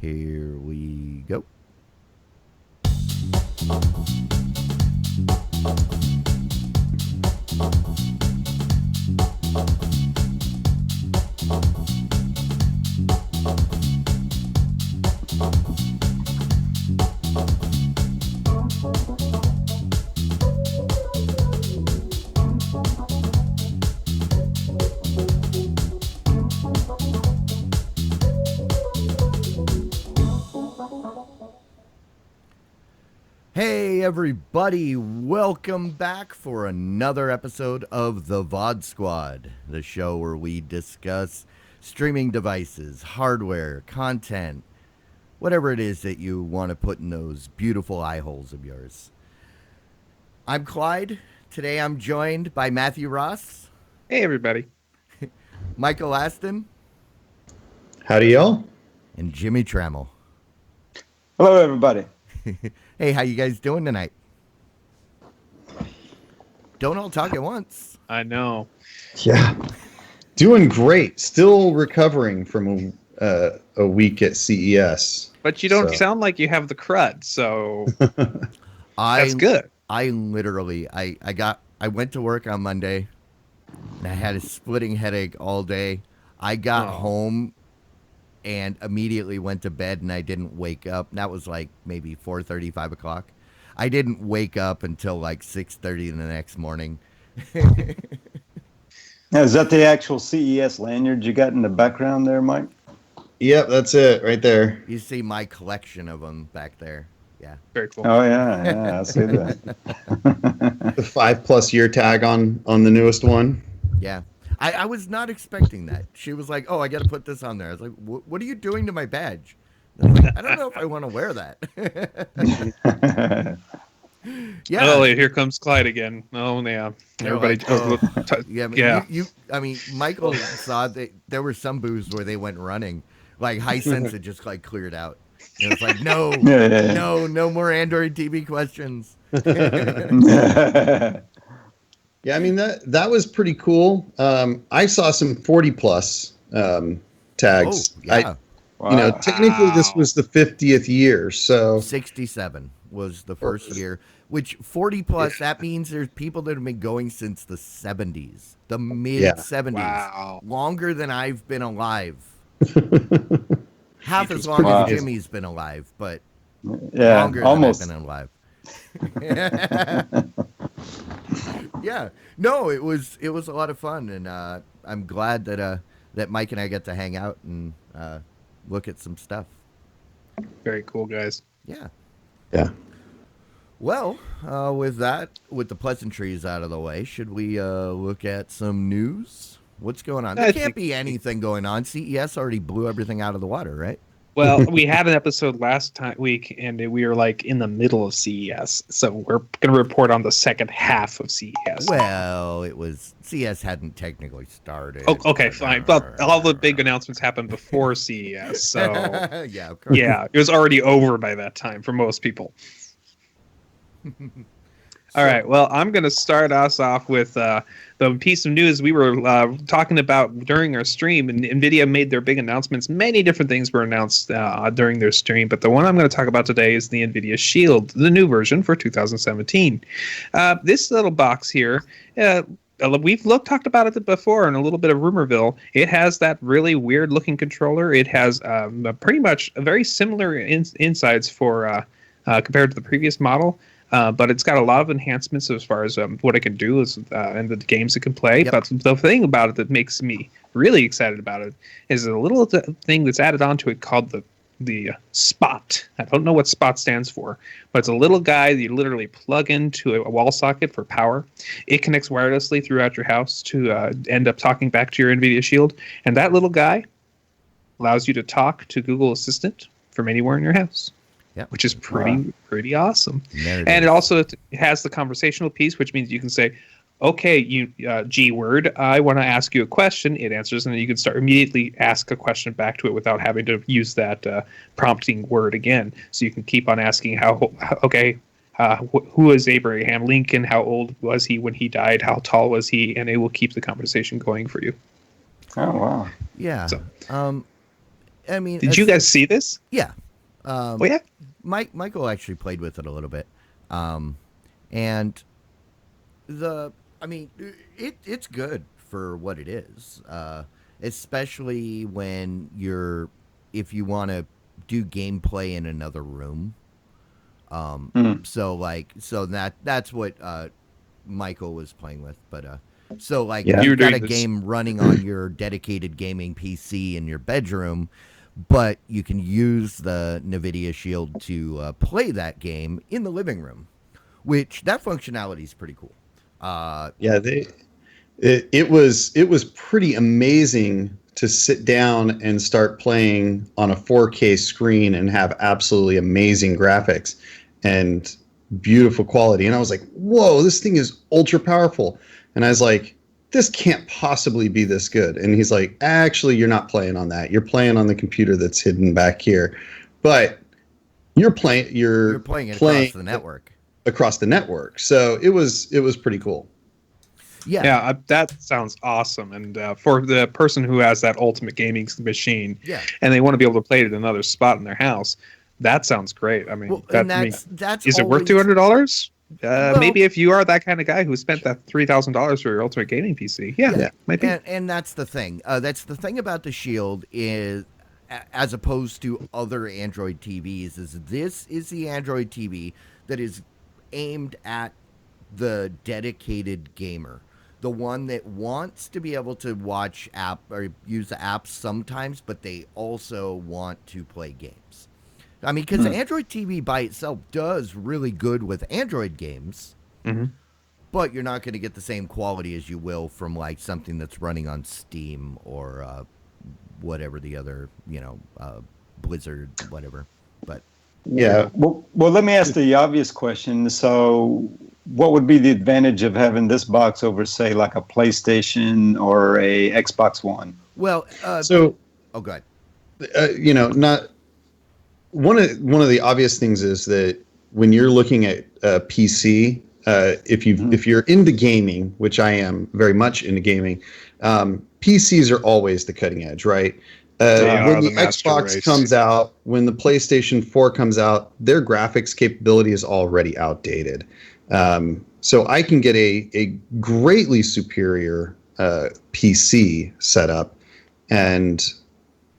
Here we go. Hey everybody, welcome back for another episode of the VOD Squad, the show where we discuss streaming devices, hardware, content, whatever it is that you want to put in those beautiful eye holes of yours. I'm Clyde. Today I'm joined by Matthew Ross. Hey everybody. Michael Aston. Howdy y'all. And Jimmy Trammell. Hello everybody. Hey, how you guys doing tonight? Don't all talk at once. I know. Yeah. Doing great. Still recovering from a week at CES. But you don't sound like you have the crud, so that's good. I literally, I went to work on Monday, and I had a splitting headache all day. I got home and immediately went to bed, and I didn't wake up. That was like maybe 4:30, 5 o'clock. I didn't wake up until like 6:30 the next morning. Now, is that the actual CES lanyard you got in the background there, Mike? Yep, that's it right there. You see my collection of them back there. Yeah. Very cool. Oh, yeah, I see that. The 5+ year tag on the newest one. Yeah. I was not expecting that. She was like, "Oh, I got to put this on there." I was like, "What are you doing to my badge?" I was like, I don't know if I want to wear that. Yeah. Oh, here comes Clyde again. Oh, yeah. Everybody. Yeah. You. I mean, Michael saw that there were some booths where they went running. Like Hisense had just like cleared out. And it's like, no more Android TV questions. Yeah, I mean that was pretty cool. I saw some 40+ tags. Oh, yeah. Technically this was the 50th year, so 67 was the first year. Which 40+, that means there's people that have been going since the 70s, the mid 70s, Wow. longer than I've been alive. Half as long as Jimmy's been alive, but longer almost. than I've been alive. Yeah, no, it was a lot of fun, and I'm glad that Mike and I get to hang out and look at some stuff. Very cool, guys. Yeah. Yeah. Well, with the pleasantries out of the way, should we look at some news? What's going on? There can't be anything going on. CES already blew everything out of the water, right? Well, we had an episode last week, and we were like in the middle of CES, so we're going to report on the second half of CES. Well, CES hadn't technically started. Oh, okay, fine. But all the big announcements happened before CES, so yeah, of course. Yeah, it was already over by that time for most people. All right, well, I'm going to start us off with the piece of news we were talking about during our stream. And NVIDIA made their big announcements. Many different things were announced during their stream, but the one I'm going to talk about today is the NVIDIA Shield, the new version for 2017. This little box here, we've talked about it before in a little bit of Rumorville. It has that really weird-looking controller. It has pretty much very similar insides for compared to the previous model. But it's got a lot of enhancements as far as what it can do and the games it can play. Yep. But the thing about it that makes me really excited about it is a little thing that's added onto it called the Spot. I don't know what Spot stands for, but it's a little guy that you literally plug into a wall socket for power. It connects wirelessly throughout your house to end up talking back to your NVIDIA Shield. And that little guy allows you to talk to Google Assistant from anywhere in your house. Yep. Which is pretty awesome. And it also has the conversational piece, which means you can say, okay, G word, I want to ask you a question. It answers, and then you can start immediately ask a question back to it without having to use that prompting word again. So you can keep on asking who is Abraham Lincoln? How old was he when he died? How tall was he? And it will keep the conversation going for you. Oh, wow. Yeah. So. I mean, Did you guys see this? Yeah. Oh yeah. Michael actually played with it a little bit, and it's good for what it is, especially when if you want to do gameplay in another room. So that's what Michael was playing with, but so like Yeah. you've got a Doing this- game running on your dedicated gaming PC in your bedroom, but you can use the NVIDIA Shield to play that game in the living room, which that functionality is pretty cool. Yeah, it was pretty amazing to sit down and start playing on a 4K screen and have absolutely amazing graphics and beautiful quality. And I was like, whoa, this thing is ultra powerful. And I was like, this can't possibly be this good. And he's like, actually, you're not playing on that. You're playing on the computer that's hidden back here. But you're playing it across the network. Across the network. So it was pretty cool. Yeah. That sounds awesome. And for the person who has that ultimate gaming machine, Yeah. and they want to be able to play it in another spot in their house, that sounds great. I mean, Well, that, and I mean, that's is it worth always- $200? Well- Maybe if you are that kind of guy who spent that $3,000 for your ultimate gaming PC, yeah. Might be. And that's the thing. That's the thing about the Shield is, as opposed to other Android TVs, is this is the Android TV that is aimed at the dedicated gamer, the one that wants to be able to watch app or use the apps sometimes, but they also want to play games. I mean, because Android TV by itself does really good with Android games, but you're not going to get the same quality as you will from like something that's running on Steam or whatever the other, Blizzard, whatever. But Yeah. Well, let me ask the obvious question. So, what would be the advantage of having this box over, say, like a PlayStation or a Xbox One? well, So oh, go ahead. not one of the obvious things is that when you're looking at PC, if you're into gaming, which I am very much into gaming, PCs are always the cutting edge, right? They are When the the master Xbox race. comes out, when the PlayStation 4 comes out, their graphics capability is already outdated. So I can get a greatly superior PC setup and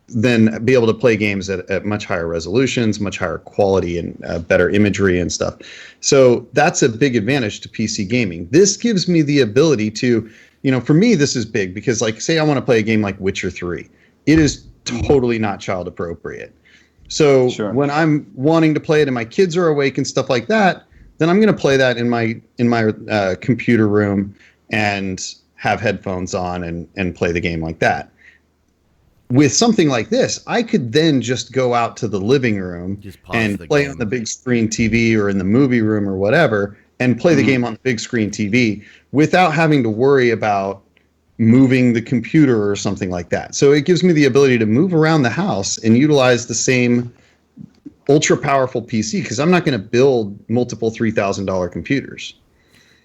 then be able to play games at much higher resolutions, much higher quality, and better imagery and stuff. So that's a big advantage to PC gaming. This gives me the ability to, for me, this is big because, like, say I want to play a game like Witcher 3. It is totally not child appropriate. So when I'm wanting to play it and my kids are awake and stuff like that, then I'm going to play that in my computer room and have headphones on and play the game like that. With something like this, I could then just go out to the living room and play on the big screen TV or in the movie room or whatever and play the game on the big screen TV without having to worry about moving the computer or something like that. So it gives me the ability to move around the house and utilize the same ultra powerful PC because I'm not going to build multiple $3,000 computers.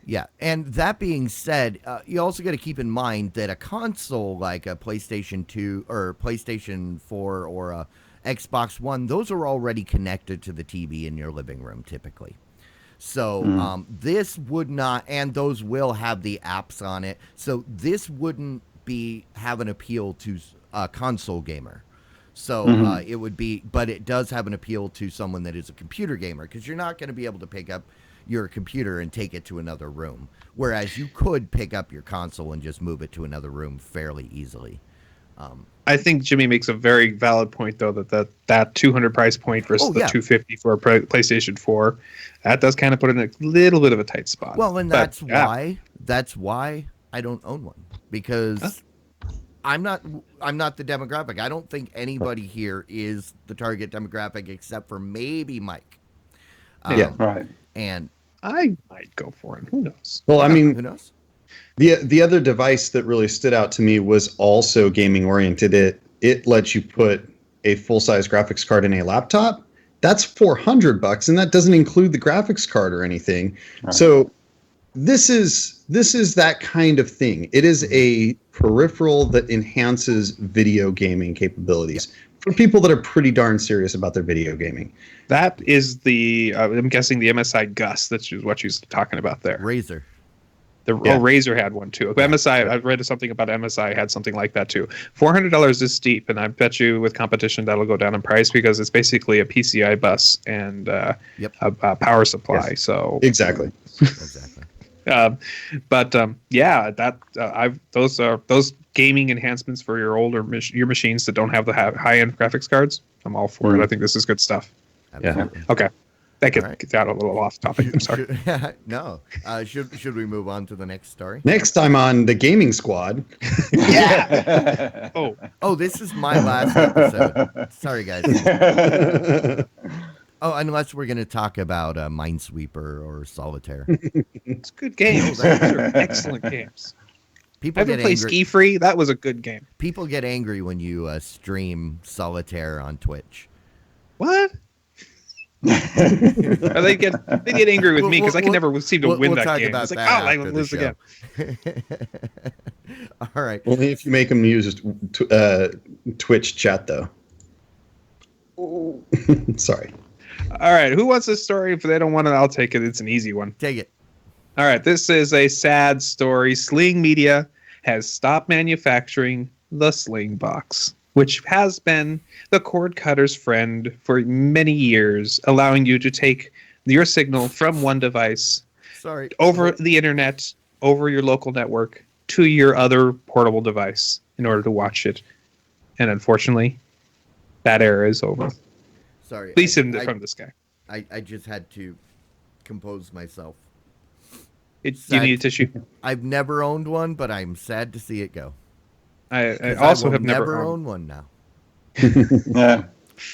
Yeah, and that being said, you also got to keep in mind that a console like a PlayStation 2 or PlayStation 4 or a Xbox One, those are already connected to the TV in your living room typically. So this would not, and those will have the apps on it. So this wouldn't have an appeal to a console gamer. So it would be, but it does have an appeal to someone that is a computer gamer because you're not going to be able to pick up your computer and take it to another room. Whereas you could pick up your console and just move it to another room fairly easily. I think Jimmy makes a very valid point, though, that 200 price point versus the 250 for a PlayStation 4, that does kind of put it in a little bit of a tight spot. Well, and that's why I don't own one because I'm not the demographic. I don't think anybody here is the target demographic except for maybe Mike. Right. And I might go for it. Who knows? Well, I mean, who knows? The other device that really stood out to me was also gaming oriented. It lets you put a full-size graphics card in a laptop. That's $400, and that doesn't include the graphics card or anything. Right. So this is that kind of thing. It is a peripheral that enhances video gaming capabilities. for people that are pretty darn serious about their video gaming. That is the I'm guessing the MSI Gus. That's what she's talking about there. Razer. The Razer had one too. MSI, I've read something about MSI had something like that too. $400 is steep, and I bet you with competition that'll go down in price because it's basically a PCI bus and a power supply. Yes. So Exactly. those gaming enhancements for your older your machines that don't have the high-end graphics cards. I'm all for it. I think this is good stuff. Absolutely. Okay. That gets out a little off topic. I'm sorry. No. Should we move on to the next story? Next time on the Gaming Squad. Yeah. Oh, this is my last episode. Sorry, guys. Oh, unless we're going to talk about Minesweeper or Solitaire. It's good games. Those are excellent games. People I haven't played Ski Free. That was a good game. People get angry when you stream Solitaire on Twitch. What? they get angry with me because I can never seem to win that game. It's like, I lose again. All right. Only if you make them use Twitch chat, though. Sorry. All right. Who wants this story? If they don't want it, I'll take it. It's an easy one. Take it. All right. This is a sad story. Sling Media has stopped manufacturing the Sling Box, which has been the cord cutter's friend for many years, allowing you to take your signal from one device over the internet, over your local network, to your other portable device in order to watch it. And unfortunately, that era is over. Sorry. At least from this guy. I just had to compose myself. You need a tissue? I've never owned one, but I'm sad to see it go. I also have never owned one now. Yeah.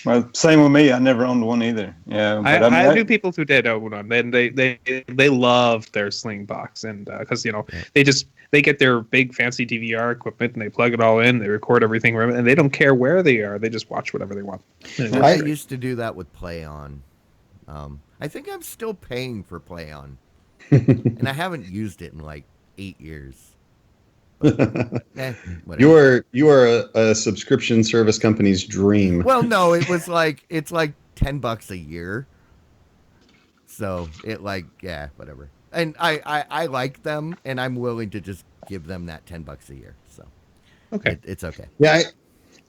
Well, same with me. I never owned one either. Yeah. But I knew people who did own one. And they loved their Sling Box, and because they get their big fancy DVR equipment and they plug it all in, they record everything, and they don't care where they are. They just watch whatever they want. I used to do that with Play On. I think I'm still paying for Play On, and I haven't used it in like 8 years. You are a subscription service company's dream. Well, no, it's like $10 a year. So whatever. And I like them, and I'm willing to just give them that $10 a year. So okay, it's okay. Yeah,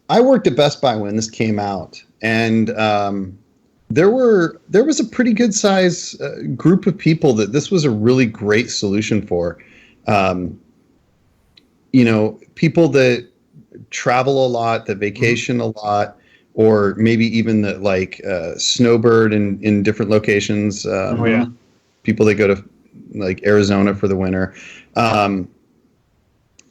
I worked at Best Buy when this came out, and there was a pretty good size group of people that this was a really great solution for. People that travel a lot, that vacation a lot, or maybe even that snowbird in different locations. People that go to like Arizona for the winter.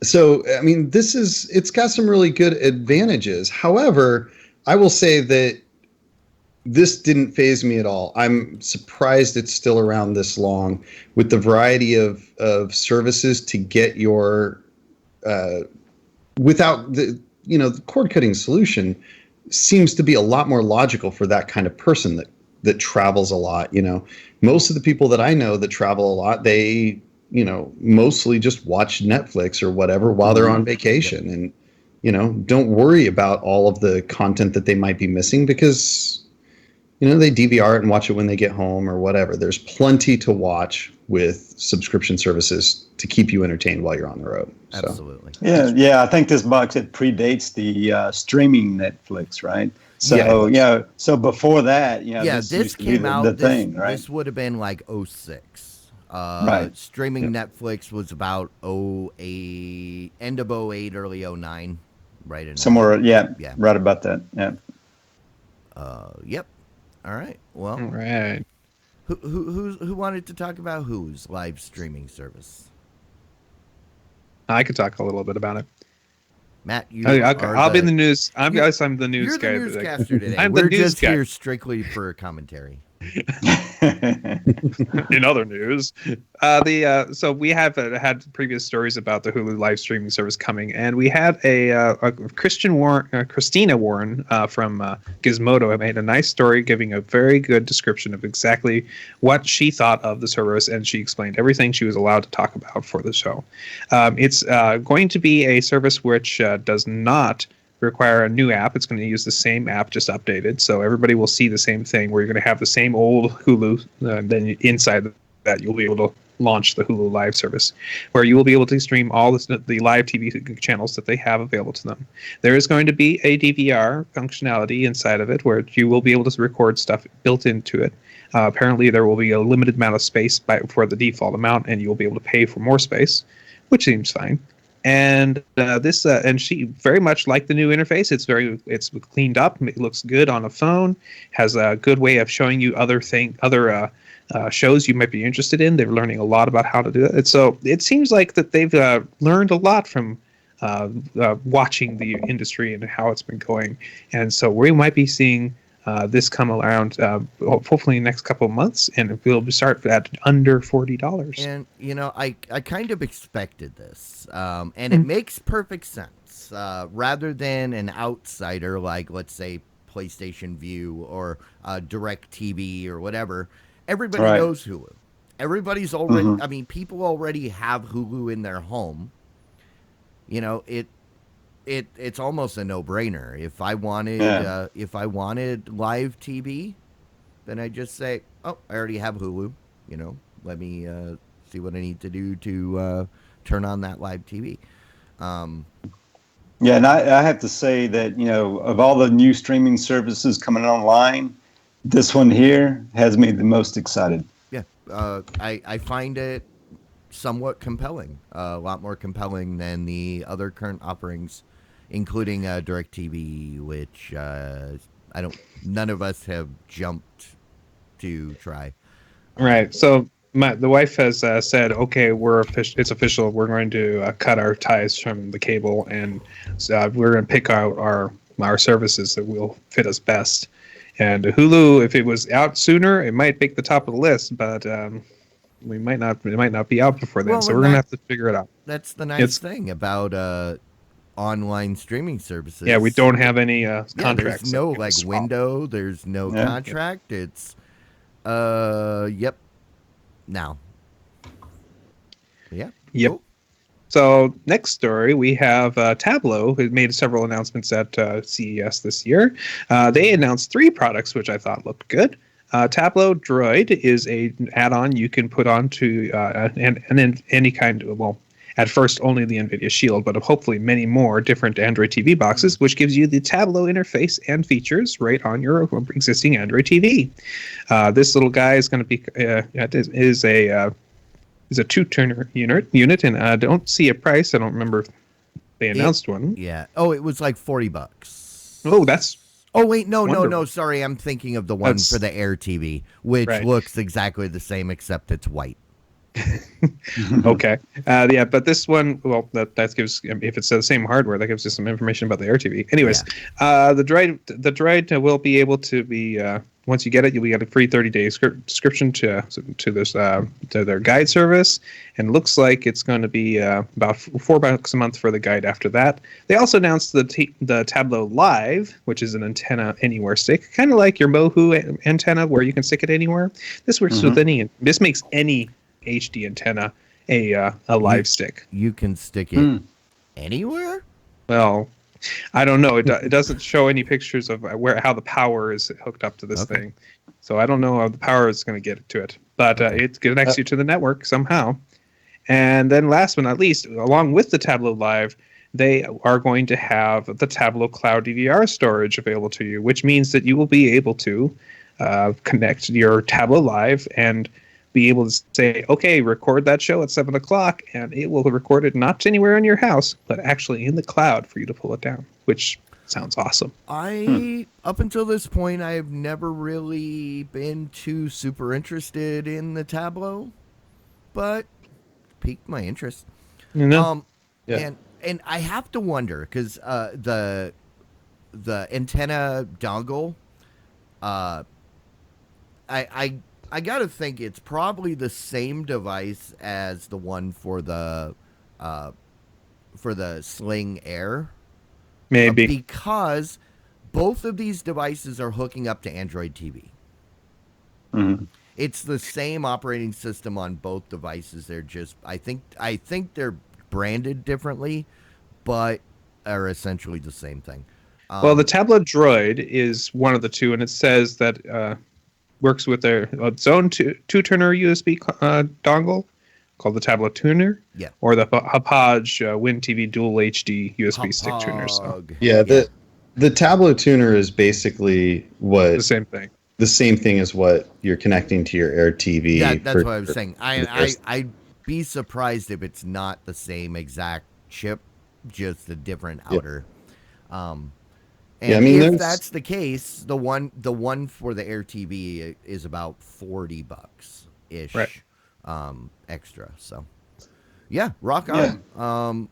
So, I mean, it's got some really good advantages. However, I will say that this didn't faze me at all. I'm surprised it's still around this long with the variety of services to get your without the cord cutting solution seems to be a lot more logical for that kind of person that travels a lot. Most of the people that I know that travel a lot, they mostly just watch Netflix or whatever while they're on vacation, and don't worry about all of the content that they might be missing because they DVR it and watch it when they get home or whatever. There's plenty to watch with subscription services to keep you entertained while you're on the road. So. Absolutely. Yeah. I think this box, it predates the streaming Netflix, right? So so before that, this came out. This would have been like 06. Right. Streaming Netflix was about 08, end of 08, early 09, right? Somewhere, right about that. Yeah. Yep. All right. Well. All right. Who wanted to talk about whose live streaming service? I could talk a little bit about it. Matt, I'll be in the news. I'm the news you're guy. You're the newscaster today. I'm We're the news just guy. here strictly for commentary. In other news, so we have had previous stories about the Hulu live streaming service coming, and we had a Christina Warren from Gizmodo made a nice story giving a very good description of exactly what she thought of the service, and she explained everything she was allowed to talk about for the show. It's going to be a service which does not require a new app. It's going to use the same app, just updated. So everybody will see the same thing, where you're going to have the same old Hulu. Then inside that, you'll be able to launch the Hulu Live service, where you will be able to stream all the live TV channels that they have available to them. There is going to be a DVR functionality inside of it, where you will be able to record stuff built into it. Apparently, there will be a limited amount of space for the default amount, and you will be able to pay for more space, which seems fine. And and she very much liked the new interface. It's cleaned up. It looks good on a phone. Has a good way of showing you other shows you might be interested in. They're learning a lot about how to do it. So it seems like that they've learned a lot from watching the industry and how it's been going. And so we might be seeing this come around hopefully in the next couple of months, and we'll start at under $40. And, I kind of expected this, and it makes perfect sense. Rather than an outsider like, let's say, PlayStation View or DirecTV or whatever, everybody knows Hulu. Everybody's already, people already have Hulu in their home. It's almost a no-brainer. If I wanted live TV, then I just say, "Oh, I already have Hulu. Let me see what I need to do to turn on that live TV." Yeah, and I have to say that of all the new streaming services coming online, this one here has me the most excited. Yeah, I find it somewhat compelling, a lot more compelling than the other current offerings, including DirecTV, which none of us have jumped to try. Right. So the wife has said, "Okay, it's official. We're going to cut our ties from the cable, and we're going to pick out our services that will fit us best." And Hulu, if it was out sooner, it might make the top of the list, but it might not be out before then. Well, so we're going to have to figure it out. That's the nice thing about online streaming services. Yeah, we don't have any contracts. There's no window. There's no contract. It's yep. Now. Yeah. Yep. Cool. So next story, we have Tableau, who made several announcements at CES this year. They announced 3 products, which I thought looked good. Tableau Droid is an add-on you can put onto any kind of, well, at first only the NVIDIA Shield, but hopefully many more different Android TV boxes, which gives you the Tableau interface and features right on your existing Android TV. This little guy is going to be is a 2-tuner unit, and I don't see a price. I don't remember if they announced one. Yeah. Oh, it was like $40. Oh, that's. Oh wait, no. Sorry, I'm thinking of the one for the Air TV, which looks exactly the same except it's white. Okay. But this one, well, that gives, if it's the same hardware, that gives us some information about the Air TV. Anyways, the Droid will be able to be, once you get it, you'll get a free 30-day subscription to their guide service, and looks like it's going to be about $4 a month for the guide after that. They also announced the Tableau Live, which is an antenna anywhere stick, kind of like your Mohu antenna, where you can stick it anywhere. This works with any. This makes any HD antenna a live stick. You can stick it anywhere? Well, I don't know. It doesn't show any pictures of how the power is hooked up to this thing. So I don't know how the power is going to get to it. But it connects you to the network somehow. And then last but not least, along with the Tableau Live, they are going to have the Tableau Cloud DVR storage available to you, which means that you will be able to connect your Tableau Live and be able to say, okay, record that show at 7 o'clock, and it will record it not anywhere in your house, but actually in the cloud for you to pull it down, which sounds awesome. Up until this point, I have never really been too super interested in the Tableau, but piqued my interest. And I have to wonder, because the antenna dongle, I gotta think it's probably the same device as the one for the Sling Air. Maybe. Because both of these devices are hooking up to Android TV. Mm-hmm. It's the same operating system on both devices. They're just, I think they're branded differently, but are essentially the same thing. Well, the tablet Droid is one of the two, and it says that works with its own two-tuner USB dongle called the Tablet Tuner, Yeah. or the Hauppauge Win TV Dual HD USB stick tuner. So Hog. Yeah, the Tableau tuner is basically the same thing. the same thing as what you're connecting to your Air TV. That's what I was saying. I'd be surprised if it's not the same exact chip, just a different outer. And Yeah, I mean, if that's the case, the one for the Air TV is about $40 ish, Right. Extra. So, yeah, rock on. Yeah.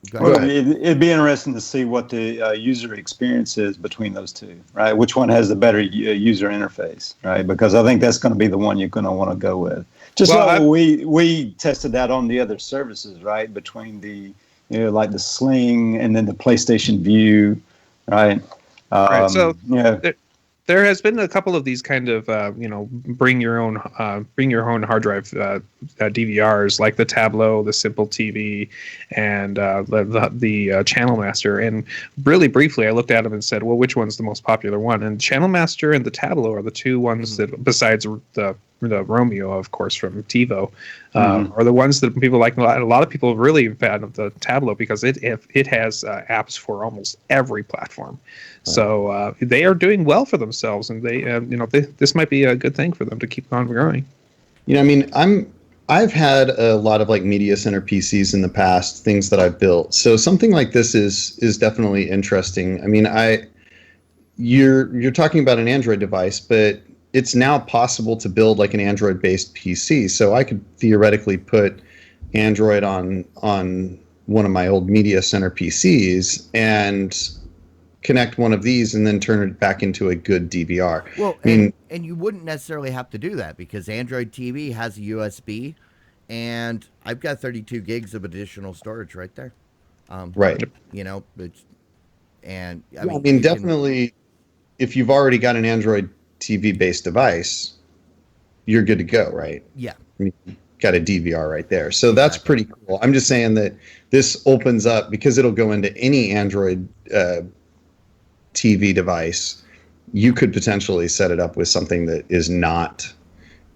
Go ahead. Well, it'd be interesting to see what the user experience is between those two, right? Which one has the better user interface, right? Because I think that's going to be the one you're going to want to go with. Just like we tested that on the other services, right? Between the like the Sling and then the PlayStation View, right? Right. So yeah. There has been a couple of these kind of bring your own hard drive DVRs, like the Tableau, the Simple TV, and the Channel Master. And really briefly, I looked at them and said, well, which one's the most popular one? And Channel Master and the Tableau are the two ones that, besides the Romeo, of course, from TiVo, are the ones that people like. A lot of people are really a fan of the Tableau because it has apps for almost every platform. So they are doing well for themselves, and this might be a good thing for them to keep on growing. I mean, I've had a lot of like media center PCs in the past, things that I've built. So something like this is definitely interesting. I mean, you're talking about an Android device, but it's now possible to build like an Android-based PC. So I could theoretically put Android on one of my old media center PCs and connect one of these and then turn it back into a good DVR. Well, and you wouldn't necessarily have to do that because Android TV has a USB, and I've got 32 gigs of additional storage right there. Right. I mean, definitely, if you've already got an Android TV-based device, you're good to go, right? Yeah. I mean, got a DVR right there. So that's pretty cool. I'm just saying that this opens up, because it'll go into any Android TV device, you could potentially set it up with something that is not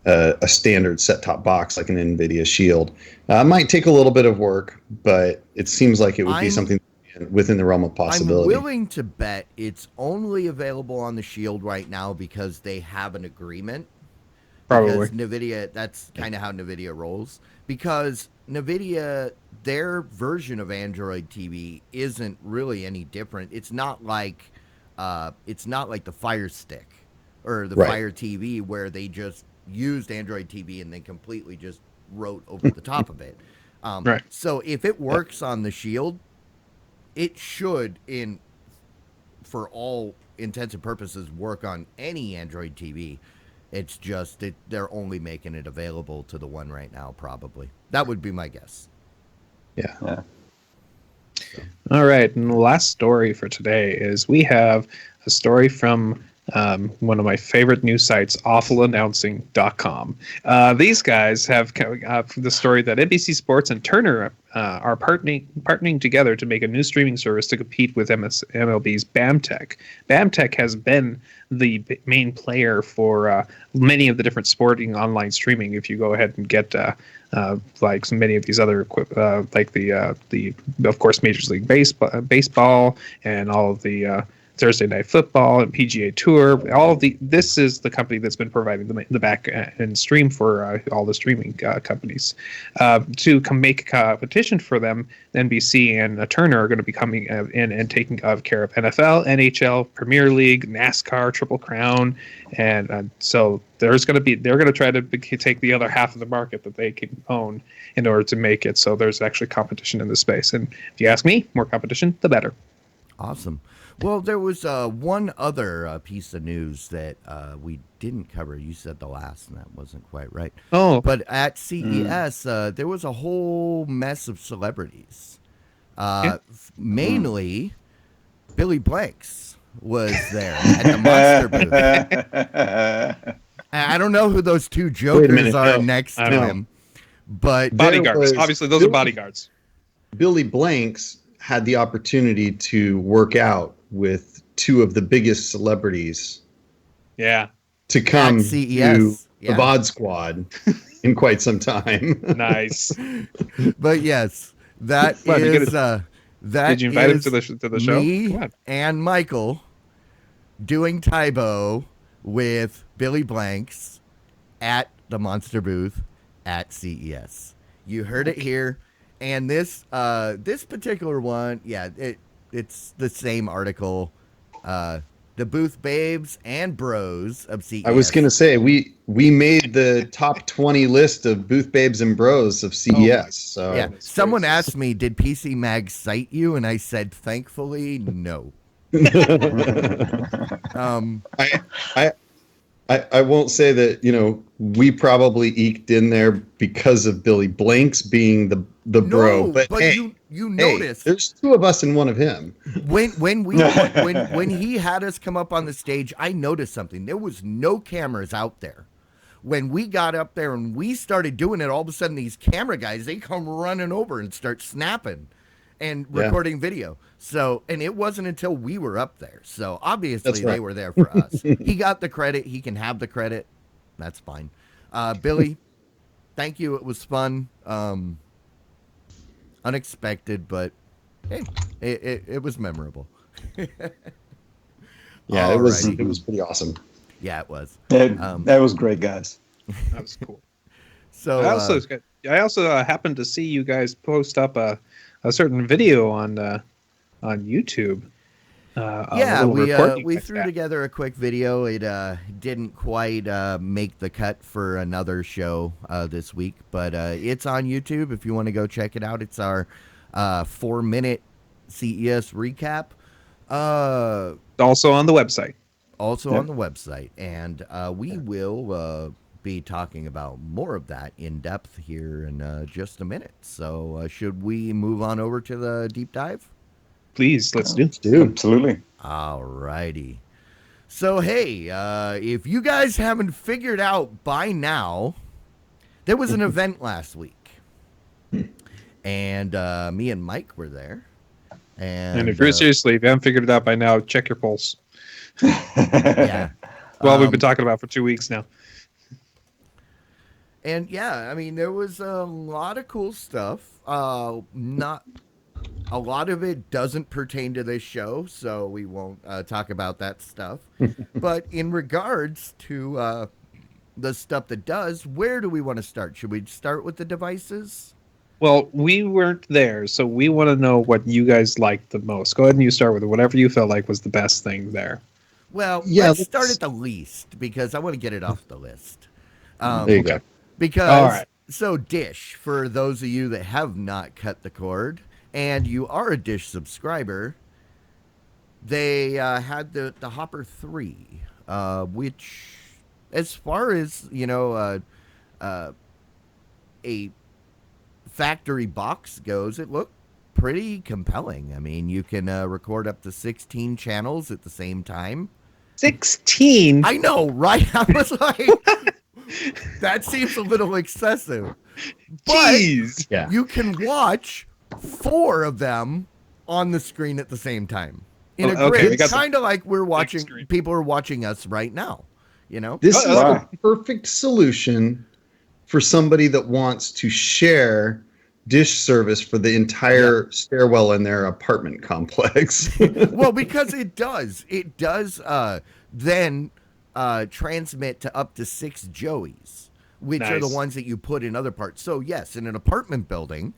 a standard set-top box like an NVIDIA Shield. It might take a little bit of work, but it seems like it would be something within the realm of possibility. I'm willing to bet it's only available on the Shield right now because they have an agreement. Probably. Because NVIDIA, that's kind of how NVIDIA rolls. Because NVIDIA, their version of Android TV isn't really any different. It's not like the Fire Stick or the Fire TV where they just used Android TV and then completely just wrote over the top of it. Right. So if it works on the Shield, it should, for all intents and purposes, work on any Android TV. It's just they're only making it available to the one right now, probably. That would be my guess. Yeah. So. All right, and the last story for today is we have a story from one of my favorite news sites, awfulannouncing.com. These guys have the story that NBC Sports and Turner are partnering together to make a new streaming service to compete with MLB's BAMTech. BAMTech has been the main player for many of the different sporting online streaming. If you go ahead and get like so many of these other like the of course Major League Baseball and all of the Thursday Night Football and PGA Tour, this is the company that's been providing the back end stream for all the streaming companies. To make competition for them, NBC and Turner are going to be coming in and taking care of NFL, NHL, Premier League, NASCAR, Triple Crown, and so they're going to try to take the other half of the market that they can own in order to make it. So there's actually competition in the space, and if you ask me, more competition, the better. Awesome. Well, there was one other piece of news that we didn't cover. You said the last, and that wasn't quite right. Oh. But at CES, there was a whole mess of celebrities. Mainly, Billy Blanks was there at the Monster booth. I don't know who those two jokers are next to him. But bodyguards. Obviously, those are bodyguards. Billy Blanks had the opportunity to work out with two of the biggest celebrities Yeah. to come At to CES. the Yeah. VOD Squad in quite some time. Nice. But yes, that What, you is get that Did you invite him is to the show? me Come on. and Michael doing Tybo with Billy Blanks at the Monster booth at CES. You heard it here, and this particular one, yeah, it's the same article. The booth babes and bros of CES. I was gonna say we made the top 20 list of booth babes and bros of CES. So Yeah, Goodness someone gracious. asked me, "Did PC Mag cite you?" And I said, "Thankfully, no." I won't say that, we probably eked in there because of Billy Blanks being the bro, No, but hey, you hey, noticed there's two of us and one of him. when he had us come up on the stage, I noticed something. There was no cameras out there. When we got up there and we started doing it, all of a sudden these camera guys, they come running over and start snapping and Yeah. recording video. So, and it wasn't until we were up there. So obviously That's right. they were there for us. He got the credit. He can have the credit. That's fine. Billy, thank you. It was fun. Unexpected, but hey, it was memorable. Yeah, it was Alrighty. pretty awesome. Yeah, it was. That was great, guys. That was cool. So I also happened to see you guys post up a certain video on YouTube. yeah, we threw together. together a quick video. It didn't quite make the cut for another show this week, but it's on YouTube if you want to go check it out. It's our 4-minute CES recap. Also on the website. Also Yep. on the website, and we will be talking about more of that in depth here in just a minute. So should we move on over to the deep dive? Please, let's do. Absolutely. All righty. So, hey, if you guys haven't figured out by now, there was an event last week. And me and Mike were there. And if you're seriously, if you haven't figured it out by now, check your pulse. yeah. Well, we've been talking about it for 2 weeks now. And yeah, I mean, there was a lot of cool stuff. Not a lot of it doesn't pertain to this show, so we won't talk about that stuff. But in regards to the stuff that does, where do we want to start? Should we start with the devices? Well, we weren't there, so we want to know what you guys liked the most. Go ahead and you start with whatever you felt like was the best thing there. Well, Yeah, let's start let's- at the least because I want to get it off the list. There you go. Because, All right. so Dish, for those of you that have not cut the cord and you are a Dish subscriber, they had the Hopper 3, which, as far as, a factory box goes, it looked pretty compelling. I mean, you can record up to 16 channels at the same time. 16? I know, right? I was like, that seems a little excessive. But Jeez. Yeah. you can watch 4 of them on the screen at the same time. In a Oh, okay, we grid, got the kind of like we're watching, screen. people are watching us right now, you know? This is Right. the perfect solution for somebody that wants to share dish service for the entire stairwell in their apartment complex. Well, because it does then transmit to up to 6 Joeys, which are the Nice. ones that you put in other parts. So yes, in an apartment building,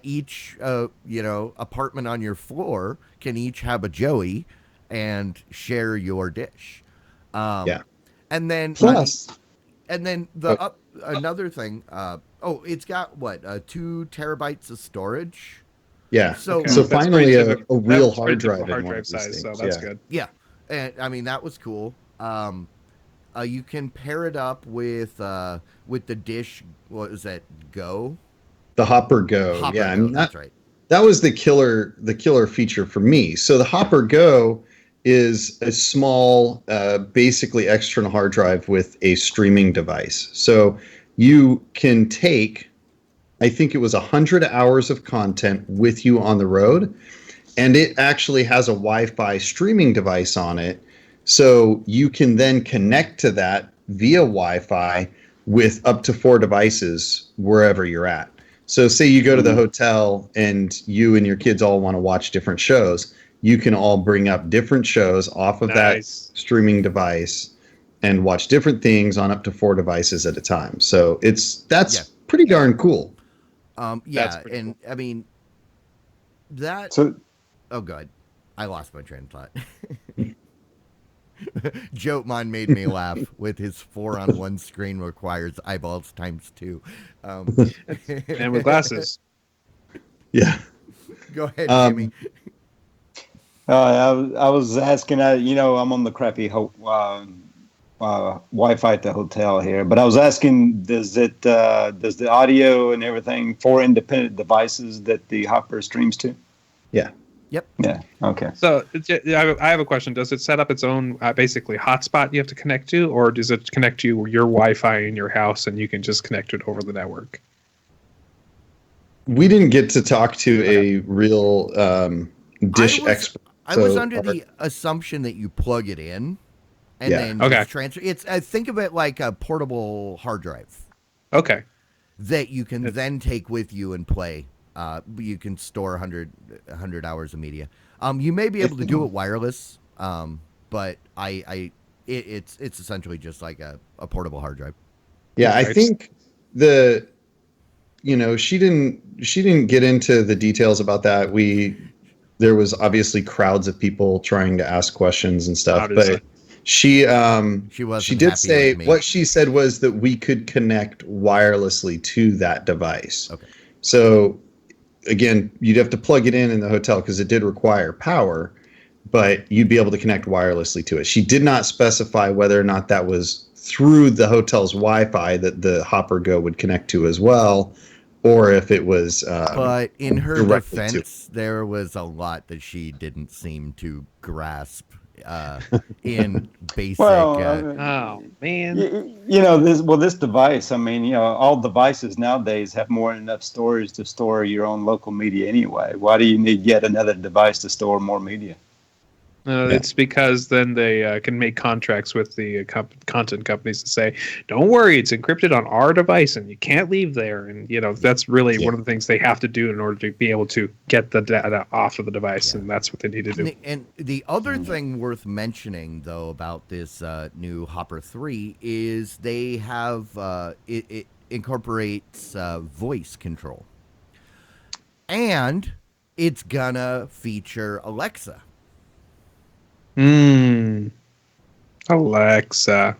each apartment on your floor can each have a Joey and share your dish. Yeah. And then Plus, another thing. It's got what 2 terabytes of storage. yeah. So Okay. So That's finally pretty a typical. real That's pretty hard typical drive in hard one drive of these size, so things, that's yeah. good. Yeah, and I mean that was cool. You can pair it up with the Dish. What is that? Go. The Hopper Go. Hopper yeah, I Go, mean, that's right. that was the killer feature for me. So the Hopper Go is a small, basically external hard drive with a streaming device. So you can take I think it was 100 hours of content with you on the road. And it actually has a Wi-Fi streaming device on it. So you can then connect to that via Wi-Fi with up to 4 devices wherever you're at. So say you go to the hotel and you and your kids all want to watch different shows. You can all bring up different shows off of that streaming device and watch different things on up to 4 devices at a time. So that's pretty darn cool. Yeah, and cool. I mean that. So, oh, God, I lost my train of thought. Jotemon made me laugh with his 4-on-1 screen requires eyeballs times 2. And with glasses. Yeah. Go ahead, Jimmy. I was asking, I'm on the crappy Wi-Fi at the hotel here, but I was asking, does the audio and everything 4 independent devices that the Hopper streams to? Yeah. Yep. Yeah. Okay. So I have a question. Does it set up its own basically hotspot you have to connect to, or does it connect to your Wi-Fi in your house and you can just connect it over the network? We didn't get to talk to a real dish expert. I was under the assumption that you plug it in and then just transfer. Think of it like a portable hard drive. Okay. That you can then take with you and play. You can store 100 hours of media. You may be able to do it wireless, but it's essentially just like a portable hard drive. Yeah, I think she didn't get into the details about that. There was obviously crowds of people trying to ask questions and stuff, but she did say what she said was that we could connect wirelessly to that device. Okay. So again, you'd have to plug it in the hotel because it did require power, but you'd be able to connect wirelessly to it. She did not specify whether or not that was through the hotel's Wi-Fi that the Hopper Go would connect to as well, or if it was. But in her defense, there was a lot that she didn't seem to grasp in basic. Oh man! This device. I mean, all devices nowadays have more than enough storage to store your own local media anyway. Why do you need yet another device to store more media? It's because then they can make contracts with the content companies to say, "Don't worry, it's encrypted on our device, and you can't leave there." And that's really one of the things they have to do in order to be able to get the data off of the device, and that's what they need to do. And the other thing worth mentioning, though, about this new Hopper 3 is they have it incorporates voice control, and it's gonna feature Alexa. Alexa,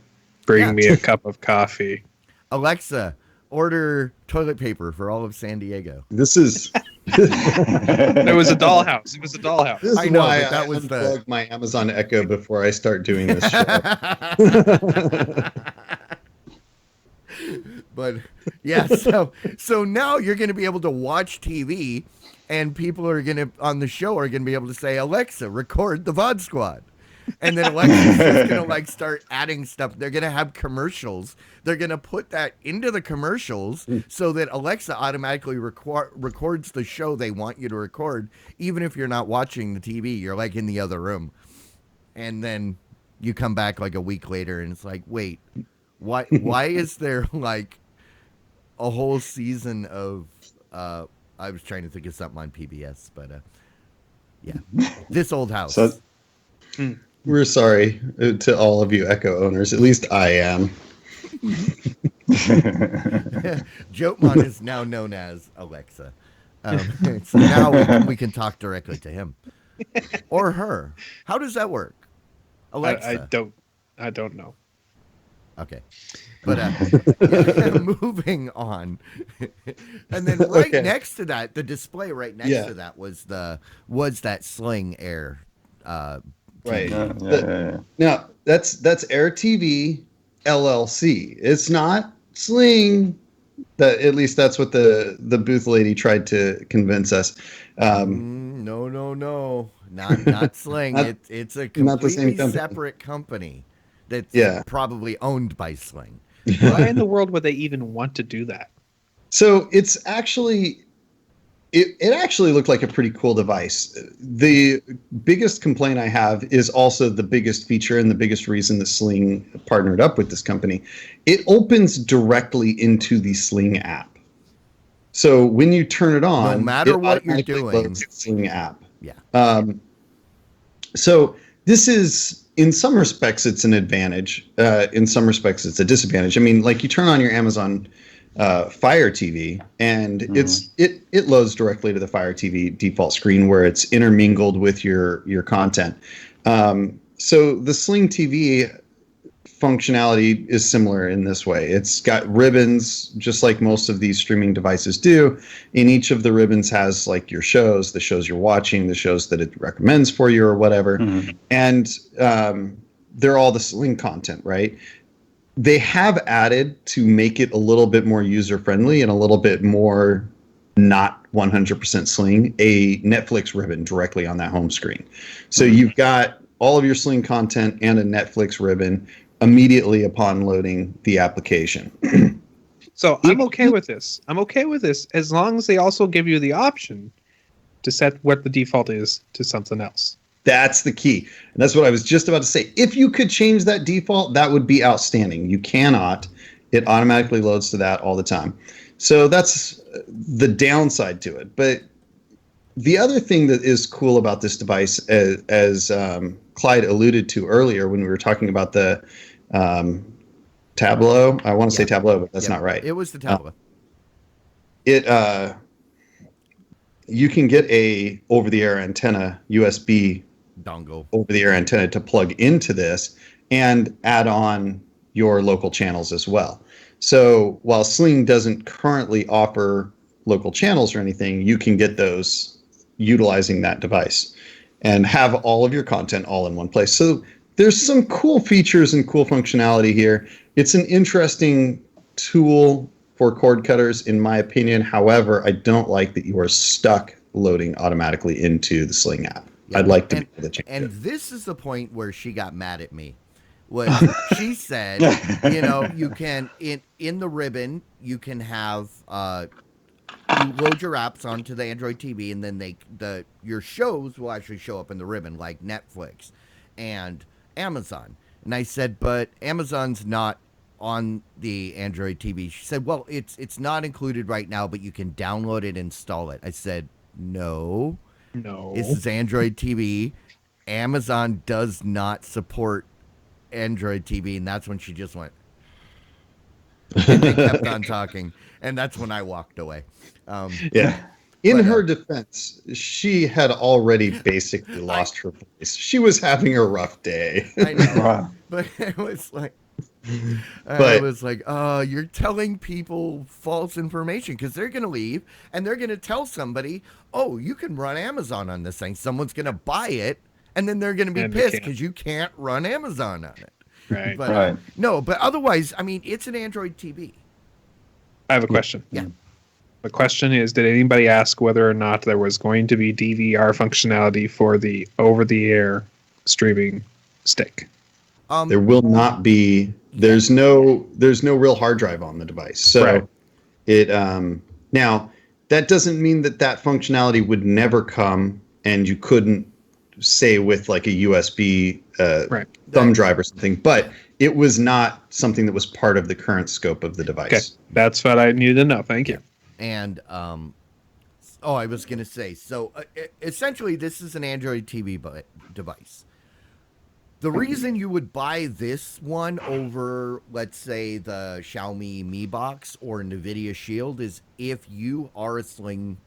bring me a cup of coffee. Alexa, order toilet paper for all of San Diego. This is. It was a dollhouse. It was a dollhouse. This is why I unplug my Amazon Echo before I start doing this show. But yeah, so now you're going to be able to watch TV, and people are going to on the show are going to be able to say, Alexa, record the VOD Squad. And then Alexa's just going to start adding stuff. They're going to have commercials. They're going to put that into the commercials so that Alexa automatically records the show they want you to record, even if you're not watching the TV. You're in the other room. And then you come back a week later and it's wait, why is there a whole season of I was trying to think of something on PBS, but yeah, This Old House. So, we're sorry to all of you Echo owners. At least I am. Jotemon is now known as Alexa. So now we can talk directly to him or her. How does that work? Alexa. I don't know. Okay. But moving on. And then next to that, the display right next to that was that Sling Air right. Now that's Air TV LLC. It's not Sling. That at least that's what the booth lady tried to convince us. No, not Sling. It's a completely separate company that's probably owned by Sling. Why in the world would they even want to do that? So it's actually it actually looked like a pretty cool device. The biggest complaint I have is also the biggest feature and the biggest reason the Sling partnered up with this company. It opens directly into the Sling app. So when you turn it on, No matter it what you're automatically doing. loads the Sling app. Yeah. So this is, in some respects, it's an advantage. In some respects, it's a disadvantage. I mean, like you turn on your Amazon Fire TV, and it loads directly to the Fire TV default screen where it's intermingled with your content. So the Sling TV functionality is similar in this way. It's got ribbons, just like most of these streaming devices do. In each of the ribbons has like your shows, the shows you're watching, the shows that it recommends for you or whatever. And they're all the Sling content, right? They have added to make it a little bit more user-friendly and a little bit more not 100% Sling, a Netflix ribbon directly on that home screen. So you've got all of your Sling content and a Netflix ribbon immediately upon loading the application. So I'm okay with this. I'm okay with this as long as they also give you the option to set what the default is to something else. That's the key. And that's what I was just about to say. If you could change that default, that would be outstanding. You cannot. It automatically loads to that all the time. So that's the downside to it. But the other thing that is cool about this device, as Clyde alluded to earlier when we were talking about the Tableau, I want to say Tableau, but that's not right. It was the Tableau. You can get a over-the-air antenna, USB dongle over-the-air antenna to plug into this and add on your local channels as well. So while Sling doesn't currently offer local channels or anything, you can get those utilizing that device and have all of your content all in one place. So there's some cool features and cool functionality here. It's an interesting tool for cord cutters, in my opinion. However, I don't like that you are stuck loading automatically into the Sling app. Yeah. I'd like to be able to change it. This is the point where she got mad at me. Was she said, you can in the ribbon you can have you load your apps onto the Android TV, and then your shows will actually show up in the ribbon, like Netflix and Amazon. And I said, but Amazon's not on the Android TV. She said, well, it's not included right now, but you can download it and install it. I said, no. This is Android TV. Amazon does not support Android TV, and that's when she just went. And they kept on talking, and that's when I walked away. In her defense, she had already basically lost her voice. She was having a rough day. I know, but it was like, I was like, you're telling people false information, because they're going to leave and they're going to tell somebody, oh, you can run Amazon on this thing. Someone's going to buy it, and then they're going to be pissed because you can't run Amazon on it. Right. But, no, but otherwise, I mean, it's an Android TV. I have a question. Yeah. The question is, did anybody ask whether or not there was going to be DVR functionality for the over-the-air streaming stick? There will not be. There's no real hard drive on the device. So it now that doesn't mean that functionality would never come, and you couldn't say with like a USB thumb drive or something. But it was not something that was part of the current scope of the device. Okay, that's what I needed to know. Thank you. And I was going to say, so essentially this is an Android TV device. The reason you would buy this one over, let's say, the Xiaomi Mi Box or NVIDIA Shield is if you are a Sling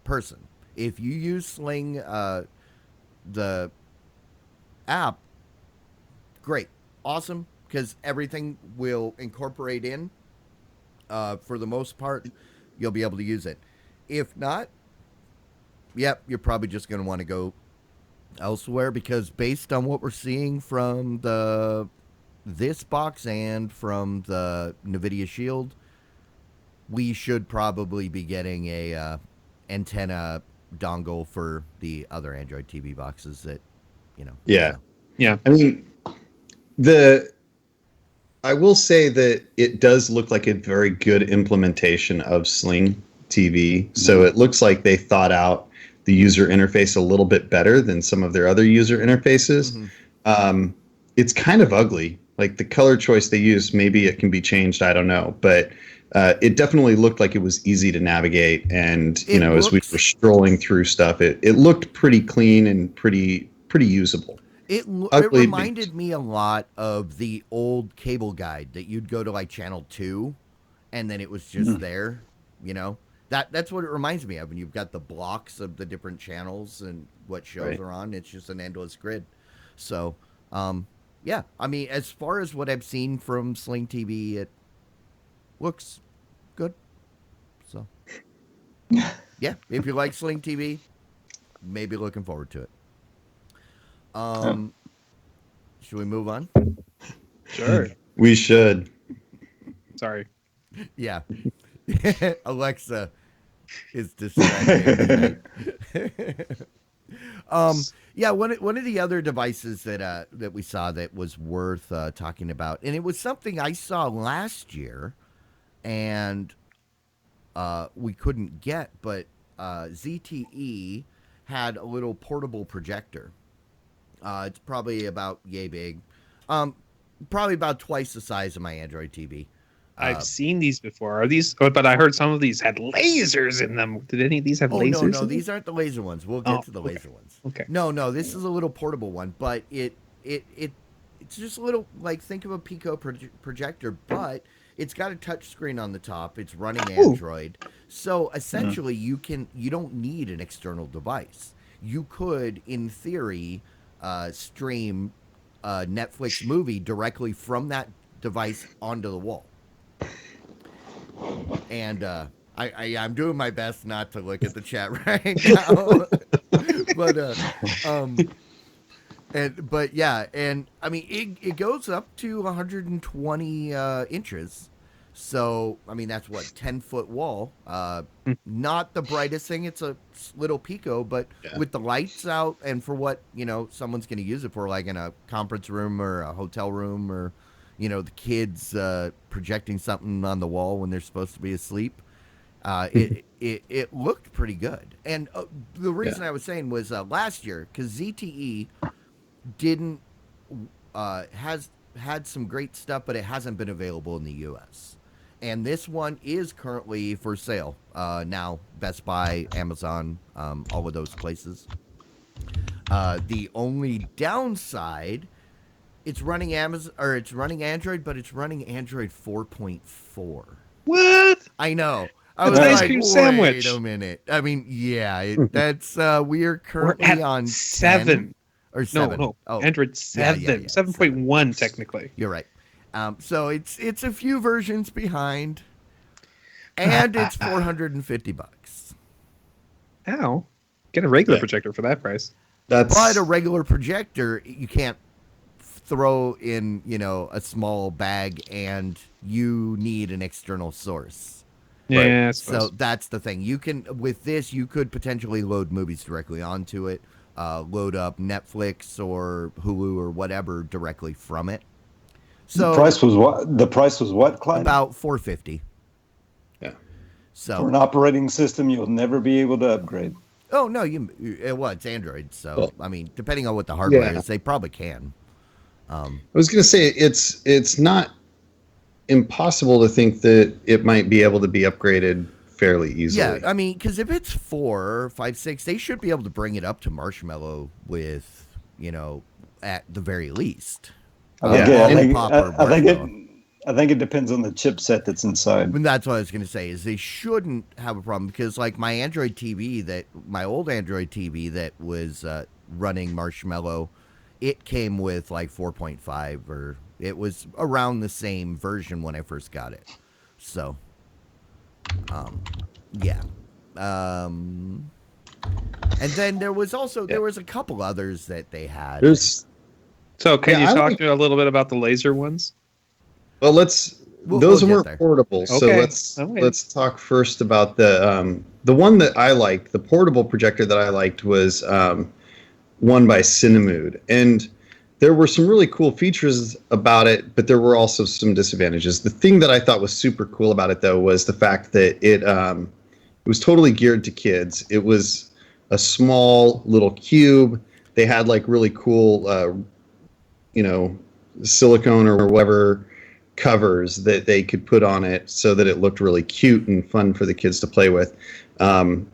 person. If you use Sling, the app, great, awesome, because everything will incorporate in. For the most part, you'll be able to use it. If not, you're probably just going to want to go elsewhere, because based on what we're seeing from this box and from the NVIDIA Shield, we should probably be getting a antenna dongle for the other Android TV boxes that, Yeah. Yeah. I mean, the I will say that it does look like a very good implementation of Sling TV. So it looks like they thought out the user interface a little bit better than some of their other user interfaces. It's kind of ugly. Like the color choice they use, maybe it can be changed. I don't know, but it definitely looked like it was easy to navigate. And as we were strolling through stuff, it looked pretty clean and pretty usable. It reminded me a lot of the old cable guide that you'd go to like channel 2 and then it was just there, That's what it reminds me of. And you've got the blocks of the different channels and what shows are on. It's just an endless grid. So, yeah, I mean, as far as what I've seen from Sling TV, it looks good. So, yeah, if you like Sling TV, maybe looking forward to it. Should we move on? Sure. We should. Sorry. Yeah. Alexa is distracted. Yeah, one of the other devices that we saw that was worth talking about, and it was something I saw last year, and we couldn't get, but ZTE had a little portable projector. It's probably about yay big, probably about twice the size of my Android TV. I've seen these before. Are these? But I heard some of these had lasers in them. Did any of these have lasers? No, these aren't the laser ones. We'll get to the laser ones. Okay. No, this is a little portable one, but it's just a little, like, think of a Pico projector, but it's got a touch screen on the top. It's running Android. So essentially you don't need an external device. You could, in theory, stream a Netflix movie directly from that device onto the wall. And I'm doing my best not to look at the chat right now, but yeah, and I mean it goes up to 120 inches, so I mean that's what 10-foot wall. Not the brightest thing. It's a little Pico, but with the lights out and for what someone's going to use it for, like in a conference room or a hotel room or. The kids projecting something on the wall when they're supposed to be asleep. It looked pretty good. And the reason I was saying was last year, because ZTE has had some great stuff, but it hasn't been available in the U.S. And this one is currently for sale now. Best Buy, Amazon, all of those places. The only downside. It's running it's running Android, but it's running Android 4.4. What? I know. I was ice cream sandwich. Wait a minute. I mean, yeah, that's we are currently on 7 10 or 7. No. Oh, Android 7, 7.1 technically. You're right. So it's a few versions behind, and it's $450. Ow! Get a regular projector for that price. But a regular projector, you can't throw in a small bag, and you need an external source. Yeah, right? So that's the thing. You could potentially load movies directly onto it, load up Netflix or Hulu or whatever directly from it. So the price was what, Clyde? About $450. Yeah. So for an operating system you'll never be able to upgrade. Oh no, it's Android, so I mean, depending on what the hardware is, they probably can. I was going to say it's not impossible to think that it might be able to be upgraded fairly easily. Yeah, I mean, because if it's 4, 5, 6, they should be able to bring it up to Marshmallow with, at the very least. I think it depends on the chipset that's inside. And that's what I was going to say, is they shouldn't have a problem, because like my old Android TV that was running Marshmallow, it came with like 4.5, or it was around the same version when I first got it. So, yeah. And then there was a couple others that they had. So can you talk to me a little bit about the laser ones? Well, those weren't portable. Okay. So let's talk first about the one that I liked. The portable projector that I liked was one by Cinemood, and there were some really cool features about it, but there were also some disadvantages. The thing that I thought was super cool about it, though, was the fact that it was totally geared to kids. It was a small little cube. They had like really cool, silicone or whatever covers that they could put on it so that it looked really cute and fun for the kids to play with.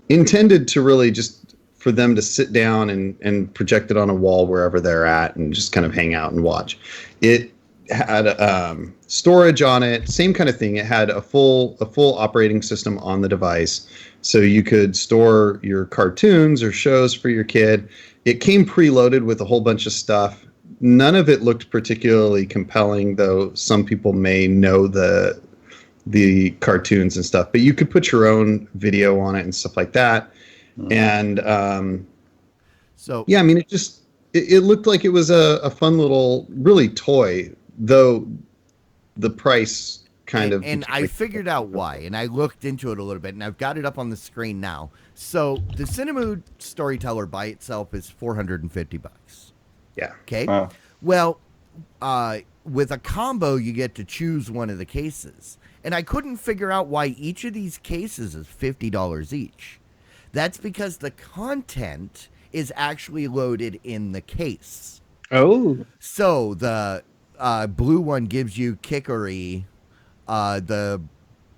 Intended to really just for them to sit down and project it on a wall wherever they're at and just kind of hang out and watch. It had storage on it, same kind of thing. It had a full operating system on the device, so you could store your cartoons or shows for your kid. It came preloaded with a whole bunch of stuff. None of it looked particularly compelling, though some people may know the cartoons and stuff, but you could put your own video on it and stuff like that. And I mean, it looked like it was a fun little really toy, though the price and I figured out why, and I looked into it a little bit, and I've got it up on the screen now. So the Cinemood Storyteller by itself is $450. Yeah. Okay. Wow. Well, with a combo, you get to choose one of the cases, and I couldn't figure out why each of these cases is $50 each. That's because the content is actually loaded in the case. Oh. So the blue one gives you Kickory, the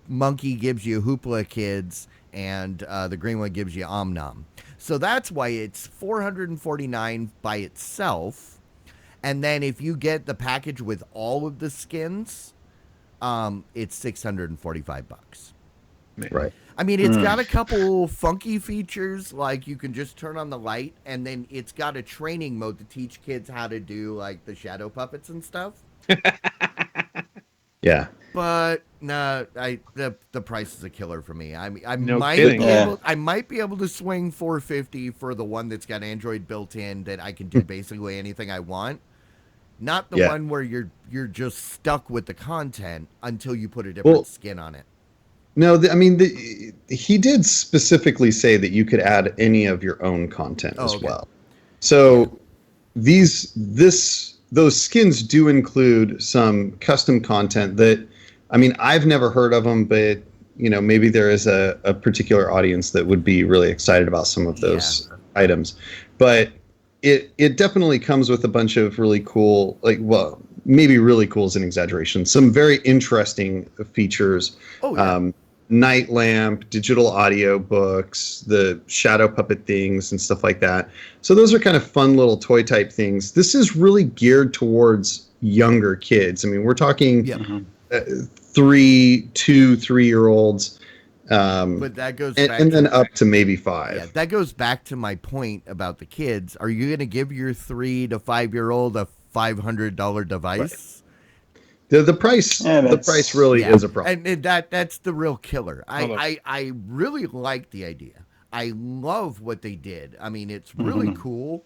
monkey gives you Hoopla Kids, and the green one gives you Om Nom. So that's why it's $449 by itself. And then if you get the package with all of the skins, it's $645. Right. I mean, it's got a couple funky features, like you can just turn on the light, and then it's got a training mode to teach kids how to do like the shadow puppets and stuff. Yeah. But no, the price is a killer for me. I might be able to swing $450 for the one that's got Android built in that I can do basically anything I want. Not the one where you're just stuck with the content until you put a different skin on it. No, he did specifically say that you could add any of your own content as well. So those skins do include some custom content that, I mean, I've never heard of them, but maybe there is a particular audience that would be really excited about some of those items. But it definitely comes with a bunch of really cool, maybe really cool is an exaggeration, some very interesting features. Night lamp, digital audio books, the shadow puppet things and stuff like that. So those are kind of fun little toy type things. This is really geared towards younger kids. I mean, we're talking 3-year-olds. But that goes back and then up to maybe 5. Yeah, that goes back to my point about the kids. Are you going to give your 3 to 5-year-old a $500 device? Right. The price really is a problem. And that's the real killer. I really like the idea. I love what they did. I mean, it's really cool.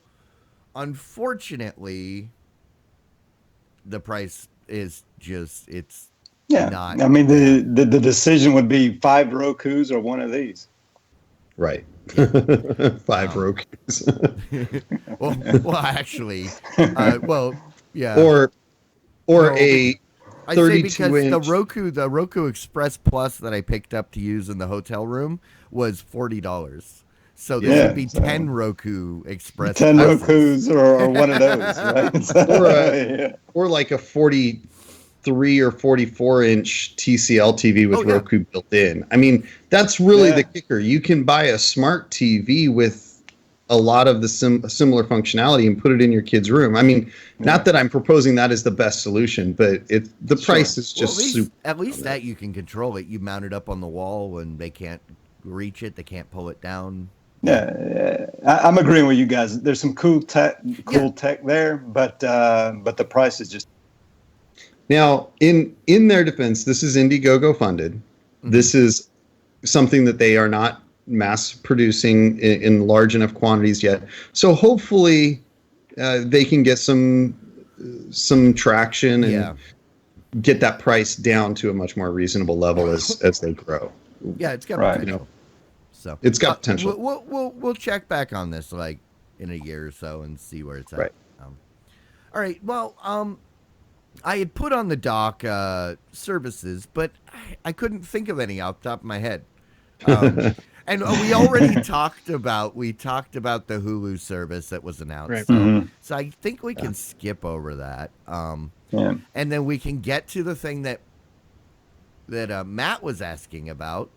Unfortunately, the price is just not. I mean, the decision would be 5 Rokus or one of these. Right. 5 Rokus. well, actually, Or a I say because 32-inch. the Roku Express Plus that I picked up to use in the hotel room was $40. So this would be 10 Roku Express. 10 Rokus or one of those, right? Or like a 43 or 44-inch TCL TV with Roku built in. I mean, that's really the kicker. You can buy a smart TV with a lot of the similar functionality and put it in your kid's room. I mean, not that I'm proposing that is the best solution, but the price is just super. At least that you can control it. You mount it up on the wall when they can't reach it. They can't pull it down. Yeah. I'm agreeing with you guys. There's some cool tech there, but the price is just. Now, in their defense, this is Indiegogo funded. Mm-hmm. This is something that they are not mass producing in large enough quantities yet. So hopefully they can get some traction and get that price down to a much more reasonable level as they grow. Yeah, it's got potential. So it's got potential. We'll check back on this like in a year or so and see where it's at. Right. All right. Well, I had put on the dock services, but I couldn't think of any off the top of my head. And we already talked about the Hulu service that was announced. Right. So I think we can skip over that. Yeah. And then we can get to the thing that Matt was asking about.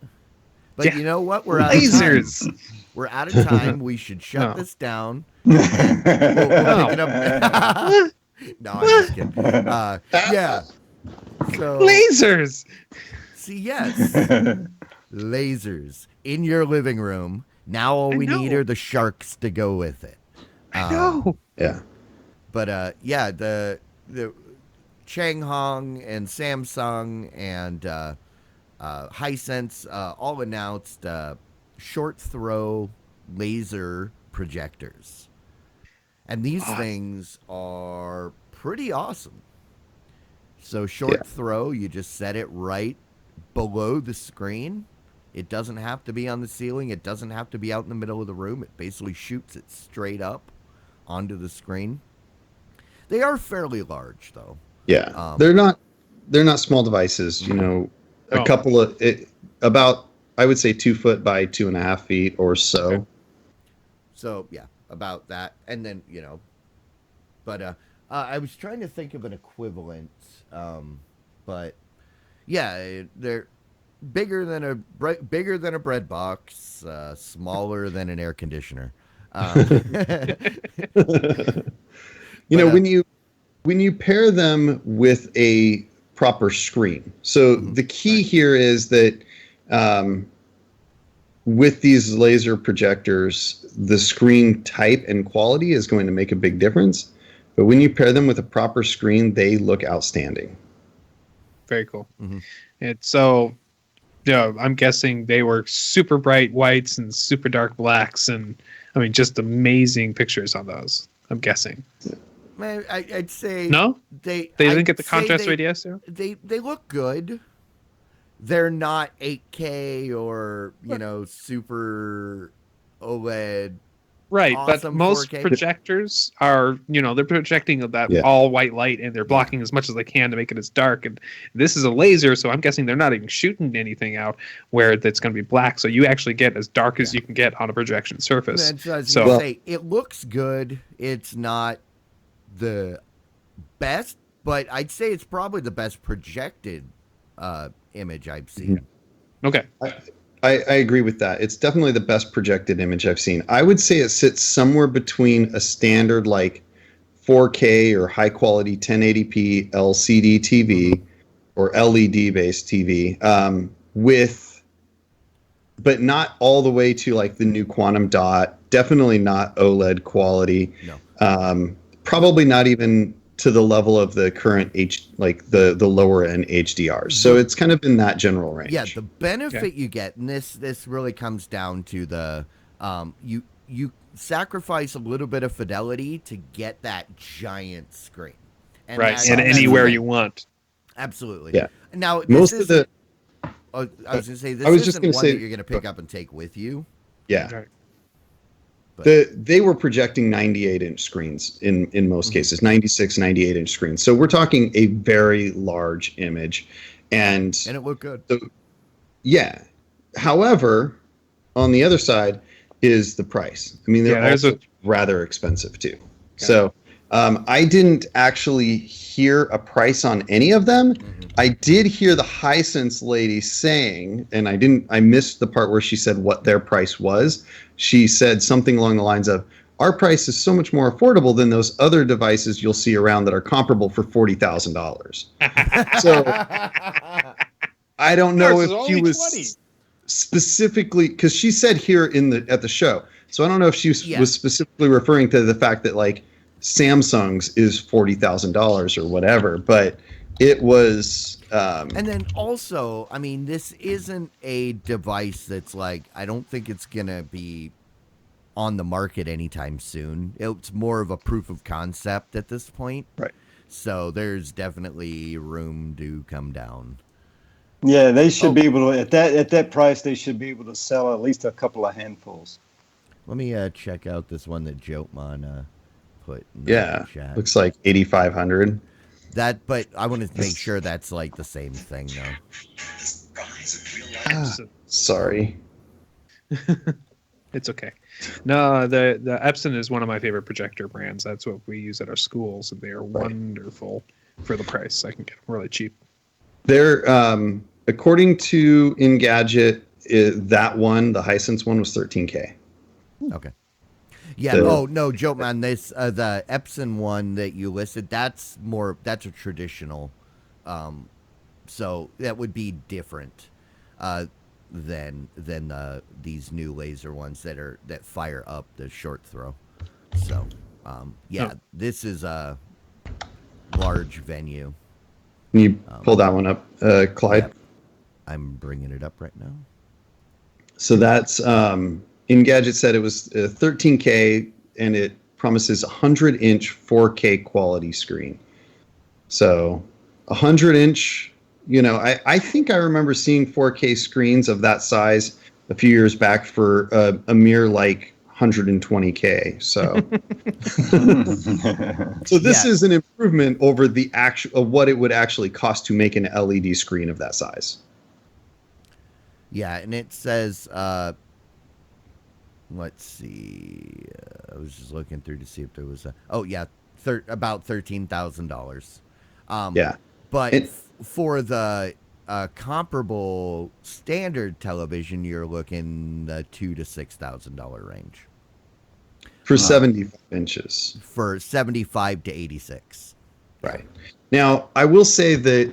But Yeah. you know what? We're out Lasers. of time. We're out of time. We should shut No. this down. We'll pick it up. No, I'm just kidding. Yeah. So Lasers. see, yes, lasers in your living room. Now all we need are the sharks to go with it. No. Yeah. But yeah, the Changhong and Samsung and Hisense all announced short throw laser projectors. And these things are pretty awesome. So short throw, you just set it right below the screen. It doesn't have to be on the ceiling. It doesn't have to be out in the middle of the room. It basically shoots it straight up onto the screen. They are fairly large, though. Yeah, they're not small devices. You know, a couple of about, I would say, 2 foot by 2.5 feet or so. Okay. So yeah, about that, and then but I was trying to think of an equivalent, but yeah, they're bigger than a bread box, smaller than an air conditioner. When you pair them with a proper screen. So the key here is that with these laser projectors, the screen type and quality is going to make a big difference. But when you pair them with a proper screen, they look outstanding. Very cool. It's so, I'm guessing they were super bright whites and super dark blacks, and I mean, just amazing pictures on those. I'm guessing. Man, I'd say no. They didn't get the contrast radius. They look good. They're not 8K or super OLED. Right, awesome but most 4K. projectors are, they're projecting that all white light, and they're blocking as much as they can to make it as dark. And this is a laser, so I'm guessing they're not even shooting anything out where that's going to be black. So you actually get as dark as you can get on a projection surface. That's what I was gonna say. It looks good. It's not the best, but I'd say it's probably the best projected image I've seen. Okay. I agree with that. It's definitely the best projected image I've seen. I would say it sits somewhere between a standard like 4K or high quality 1080p LCD TV or LED based TV but not all the way to like the new Quantum Dot. Definitely not OLED quality. No. Probably not even to the level of the current the lower end HDRs. So it's kind of in that general range. Yeah, the benefit you get, and this really comes down to the you sacrifice a little bit of fidelity to get that giant screen. And right, and anywhere you want. Absolutely. Yeah. Now most of the I was going to say this isn't one that you're going to pick up and take with you. Yeah. Right. They were projecting 98-inch screens in most cases, 96, 98-inch screens. So we're talking a very large image. And it looked good. Yeah. However, on the other side is the price. I mean, they're also rather expensive too. Okay. So I didn't actually hear a price on any of them. I did hear the Hisense lady saying, and I missed the part where she said what their price was. She said something along the lines of, our price is so much more affordable than those other devices you'll see around that are comparable for $40,000. So I don't know if she was specifically, because she said here at the show. So I don't know if she was specifically referring to the fact that like Samsung's is $40,000 or whatever, but it was. And then also, I mean, this isn't a device that's like, I don't think it's going to be on the market anytime soon. It's more of a proof of concept at this point. Right. So there's definitely room to come down. Yeah, they should be able to, at that price, they should be able to sell at least a couple of handfuls. Let me check out this one that Jotman put in the Yeah, chat. looks like 8,500. That, but I want to make sure that's like the same thing though. Sorry. It's okay. No, the Epson is one of my favorite projector brands. That's what we use at our schools, and they are wonderful for the price. I can get them really cheap. They're according to Engadget, that one, the Hisense one, was $13K. Okay. Yeah. Oh no, joke man. This the Epson one that you listed. That's a traditional. So that would be different than these new laser ones that fire up the short throw. So this is a large venue. Can you pull that one up, Clyde? Yep. I'm bringing it up right now. So that's Engadget said it was $13K, and it promises 100-inch 4K quality screen. So 100-inch. I think I remember seeing 4K screens of that size a few years back for a mere like 120K. So, so this is an improvement over the actual what it would actually cost to make an LED screen of that size. Yeah, and it says, let's see. I was just looking through to see if there was about $13,000. Yeah, but for the comparable standard television, you're looking the $2,000 to $6,000 range for 75 inches. For 75 to 86. Right. Now, I will say that,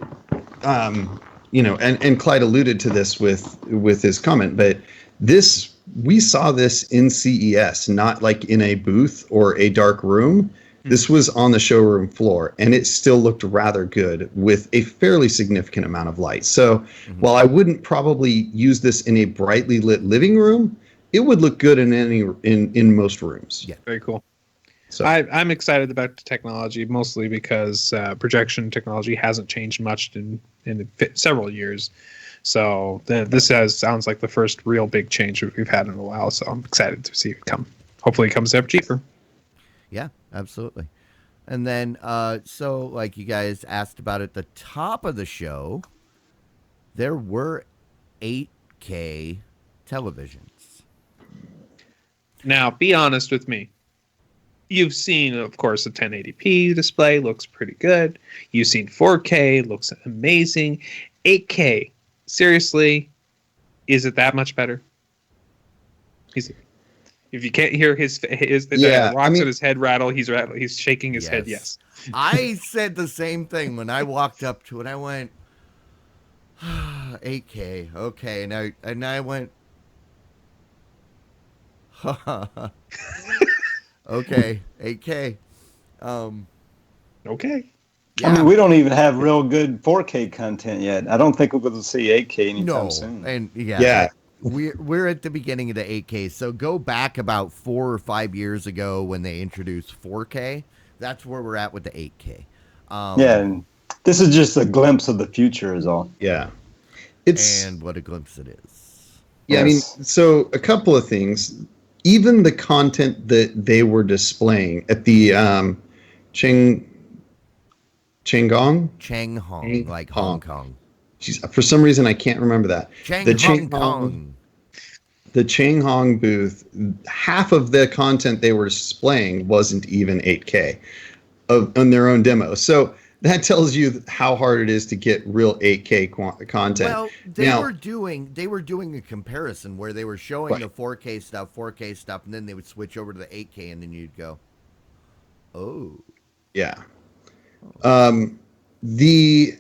and Clyde alluded to this with his comment, but we saw this in CES, not like in a booth or a dark room. This was on the showroom floor, and it still looked rather good with a fairly significant amount of light. So while I wouldn't probably use this in a brightly lit living room, it would look good in most rooms. Yeah, very cool. So I'm excited about the technology, mostly because projection technology hasn't changed much in several years. So this sounds like the first real big change we've had in a while. So I'm excited to see it come. Hopefully it comes up cheaper. Yeah, absolutely. And then, so like you guys asked about at the top of the show, there were 8K televisions. Now, be honest with me. You've seen, of course, a 1080p display, looks pretty good. You've seen 4K, looks amazing. 8K, seriously, is it that much better? If you can't hear his rocks in his head rattle, he's shaking his head. Yes. I said the same thing when I walked up to it. I went, 8K, okay, and I went, okay, 8K. Okay. Yeah. I mean, we don't even have real good 4K content yet. I don't think we're going to see 8K anytime soon. And yeah. We're at the beginning of the 8K, so go back about 4 or 5 years ago when they introduced 4K. That's where we're at with the 8K. And this is just a glimpse of the future, is all. Yeah, and what a glimpse it is. Yeah, yes. I mean, so a couple of things. Even the content that they were displaying at the Changhong, like Hong Kong. Jeez, for some reason, I can't remember that. The Changhong booth, half of the content they were displaying wasn't even 8K on their own demo. So that tells you how hard it is to get real 8K content. Well, they were doing a comparison where they were showing the 4K stuff, and then they would switch over to the 8K, and then you'd go, oh. Yeah. The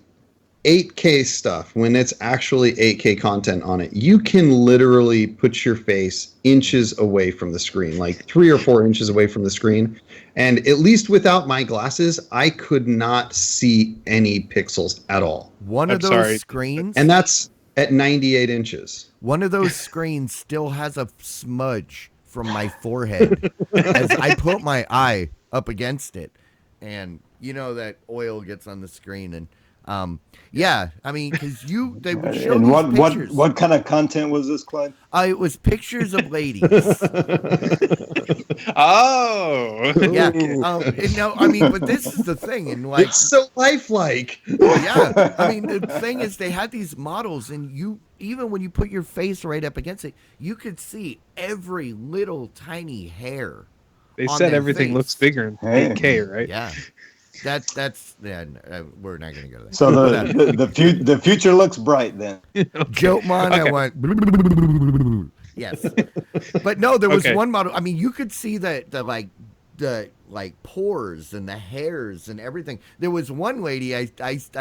8K stuff, when it's actually 8K content on it, you can literally put your face inches away from the screen, like 3 or 4 inches away from the screen. And at least without my glasses, I could not see any pixels at all. One of those screens? And that's at 98 inches. One of those screens still has a smudge from my forehead as I put my eye up against it. And you know that oil gets on the screen, and yeah, I mean, because they would show and pictures. What kind of content was this, Clyde? It was pictures of ladies. Oh, Yeah. Ooh. And no, I mean, but this is the thing, and like, It's so lifelike. yeah, I mean, the thing is, they had these models, and you even when you put your face right up against it, you could see every little tiny hair. they On said their everything face. looks bigger in Hey. 8K, right? Yeah, that's yeah. We're not gonna go there. So But, the future looks bright then. Jotmon, I Okay. went. Yes, but no, there was Okay. one model. I mean, you could see the pores and the hairs and everything. There was one lady. I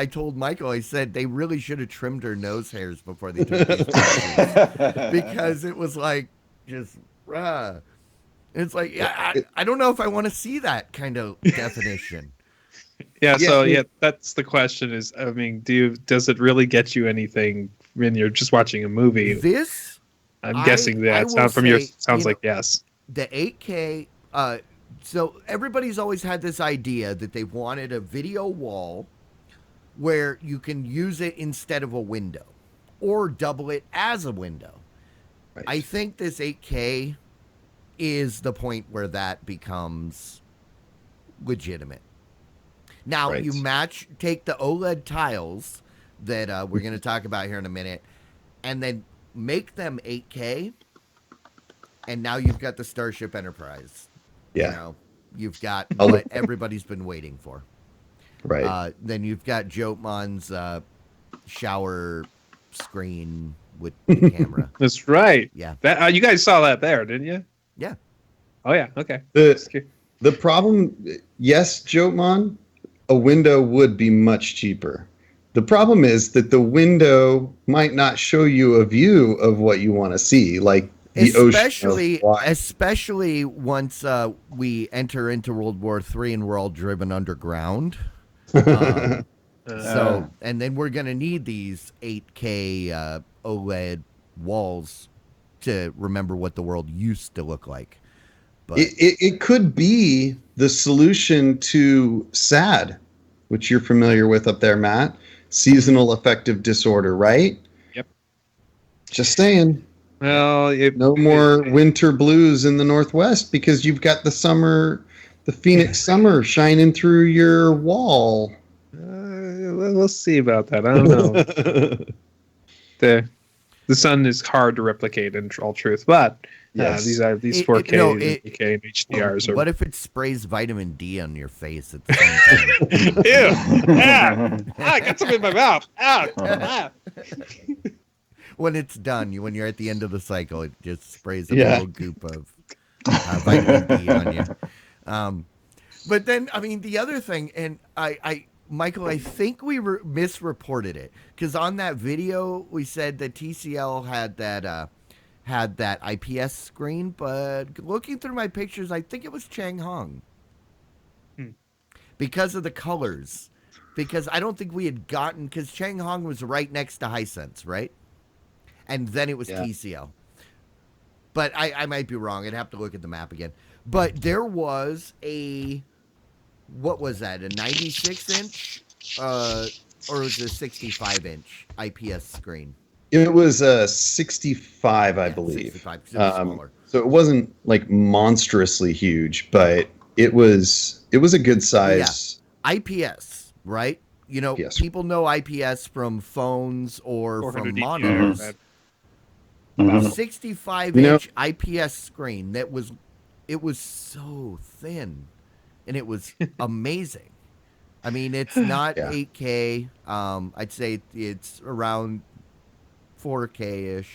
told Michael. I said they really should have trimmed her nose hairs before they took these pictures because it was like just. It's like I don't know if I want to see that kind of definition. Yeah, Yeah. so yeah, that's the question is, I mean, does it really get you anything when you're just watching a movie? This I'm guessing I that will sound from your say, sounds you like yes. the 8K. So everybody's always had this idea that they wanted a video wall where you can use it instead of a window or double it as a window. Right. I think this 8K is the point where that becomes legitimate. Now Right. you take the OLED tiles that we're going to talk about here in a minute, and then make them 8K, and now you've got the Starship Enterprise. Yeah. You know, you've got I'll what look- everybody's been waiting for. Right. Then you've got Jotmon's shower screen with the camera. That's right. Yeah. That you guys saw that there, didn't you? Yeah. Oh yeah. Okay. The problem, yes, Jotmon, a window would be much cheaper. The problem is that the window might not show you a view of what you want to see, like the ocean. Especially once we enter into World War III and we're all driven underground. So, and then we're gonna need these 8K OLED walls to remember what the world used to look like. But It could be the solution to SAD, which you're familiar with up there, Matt. Seasonal affective disorder, right? Yep. Just saying. Well, No more winter blues in the Northwest because you've got the summer, the Phoenix summer shining through your wall. We'll see about that. I don't know. The sun is hard to replicate in all truth, but Yes. these 4K, 8K, and HDRs are. What if it sprays vitamin D on your face at the same time? Ew! I got something in my mouth. When it's done, when you're at the end of the cycle, it just sprays a Yeah. little goop of vitamin D on you. But then, I mean, the other thing, and Michael, I think we misreported it because on that video we said that TCL had that IPS screen, but looking through my pictures, I think it was Chang Hong because of the colors. Because I don't think we had gotten because Chang Hong was right next to Hisense, right? And then it was TCL. But I might be wrong. I'd have to look at the map again. But there was what was that, a 96-inch or was it a 65-inch IPS screen? It was a 65, I believe. 65, 'cause it was smaller. So it wasn't like monstrously huge, but it was a good size. Yeah. IPS, right? You know, Yes. people know IPS from phones or from 400 monitors. DPI. Mhm. 65-inch IPS screen it was so thin, and it was amazing. I mean, it's not 8K. I'd say it's around 4K-ish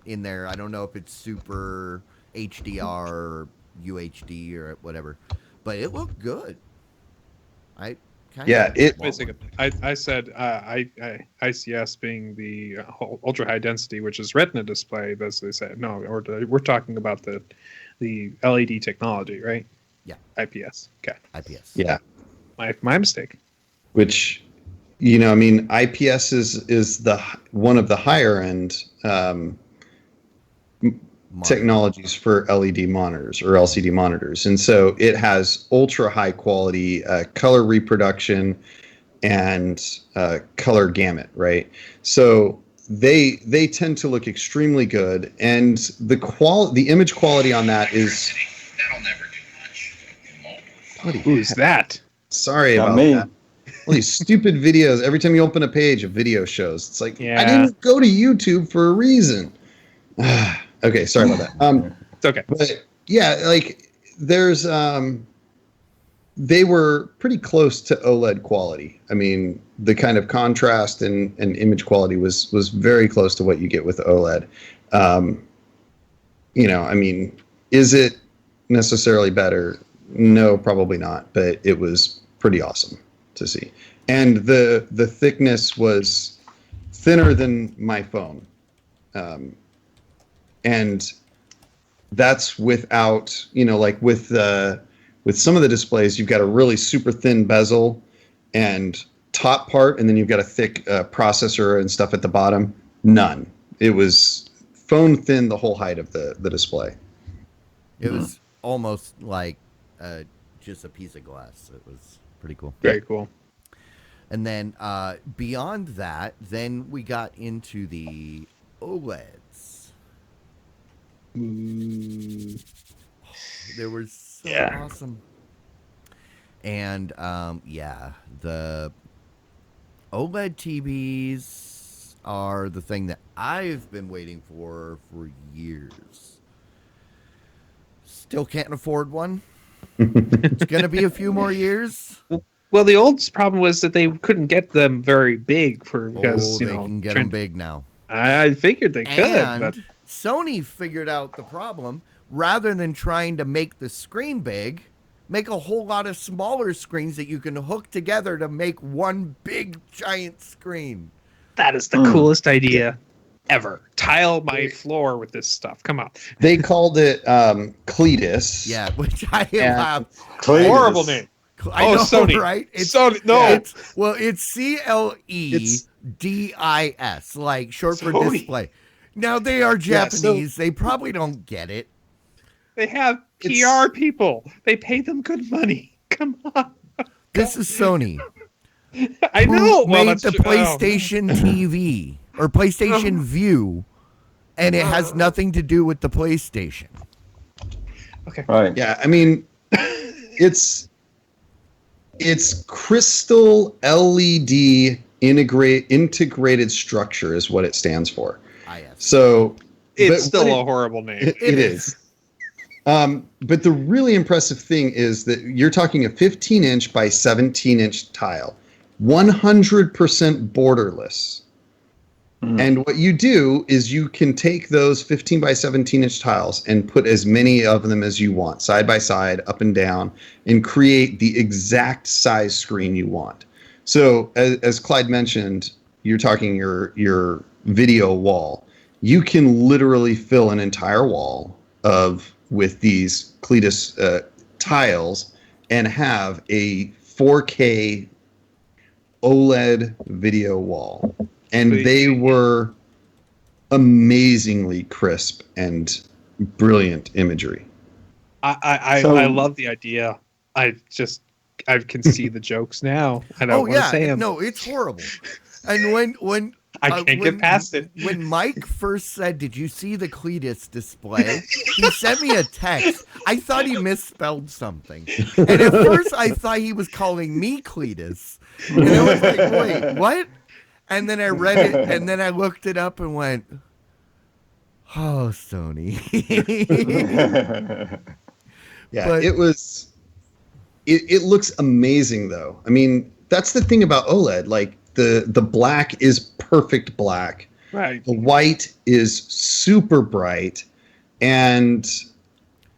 in there. I don't know if it's super HDR or UHD or whatever, but it looked good. I said ICS being the ultra high density, which is retina display, as they said. No, we're talking about the LED technology, right? Yeah. IPS. Okay. IPS. Yeah. My mistake. Which, I mean, IPS is the one of the higher end technologies for LED monitors or LCD monitors, and so it has ultra high quality color reproduction and color gamut, right? So they tend to look extremely good, and the image quality on that is Who's that? Sorry Not about me. that. All these stupid videos. Every time you open a page, a video shows. It's like, Yeah. I didn't go to YouTube for a reason. Okay, sorry about that. It's okay. But yeah, like there's they were pretty close to OLED quality. I mean, the kind of contrast and image quality was very close to what you get with OLED. I mean, is it necessarily better? No, probably not. But it was pretty awesome to see, and the thickness was thinner than my phone, and that's without, like with some of the displays, you've got a really super thin bezel and top part, and then you've got a thick processor and stuff at the bottom. None. It was phone thin the whole height of the display. It was almost like just a piece of glass. It was pretty cool. Very cool. And then beyond that, then we got into the OLEDs. They were so awesome. And the OLED TVs are the thing that I've been waiting for years. Still can't afford one. It's going to be a few more years. Well, the old problem was that they couldn't get them very big because they can get them big now. I figured they could. And but Sony figured out the problem. Rather than trying to make the screen big, make a whole lot of smaller screens that you can hook together to make one big giant screen. that is the coolest idea ever. Tile my floor with this stuff. Come on. They called it Cletus. Yeah, which I have. Cletus. Horrible name. I know, Sony. right? It's Sony. No. It's CLEDIS, like short for Sony. display. Now they are Japanese. They probably don't get it. They have PR people. They pay them good money. Come on. This is Sony. I Who know. Well, made that's the true. PlayStation TV or PlayStation View, and it has nothing to do with the PlayStation. Okay. Right. Yeah, I mean, it's crystal LED integrated structure is what it stands for. So It's still a horrible name. It is. But the really impressive thing is that you're talking a 15-inch by 17-inch tile, 100% borderless. And what you do is you can take those 15 by 17-inch tiles and put as many of them as you want, side by side, up and down, and create the exact size screen you want. So as Clyde mentioned, you're talking your video wall. You can literally fill an entire wall with these Cletus tiles and have a 4K OLED video wall. And they were amazingly crisp and brilliant imagery. I love the idea. I can see the jokes now. I don't want to say them. No, it's horrible. And when I can't get past it. When Mike first said, "Did you see the Cletus display?" He sent me a text. I thought he misspelled something, and at first I thought he was calling me Cletus, and I was like, "Wait, what?" And then I read it, and then I looked it up and went, "Oh, Sony." Yeah, But- it was. It looks amazing, though. I mean, that's the thing about OLED. Like the black is perfect black. Right. The white is super bright, and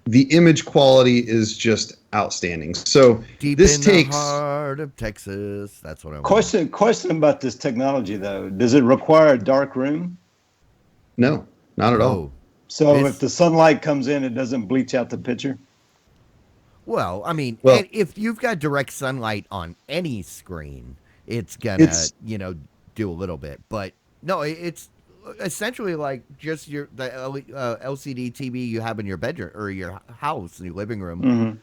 the image quality is just outstanding. So Deep this in takes. the heart of Texas. That's what I want. Question about this technology though. Does it require a dark room? No, not at all. Oh. So It's- if the sunlight comes in, it doesn't bleach out the picture? Well, I mean, Well- if you've got direct sunlight on any screen, it's gonna, do a little bit. But no, it's essentially like just the LCD TV you have in your bedroom or your house in your living room. Mm-hmm.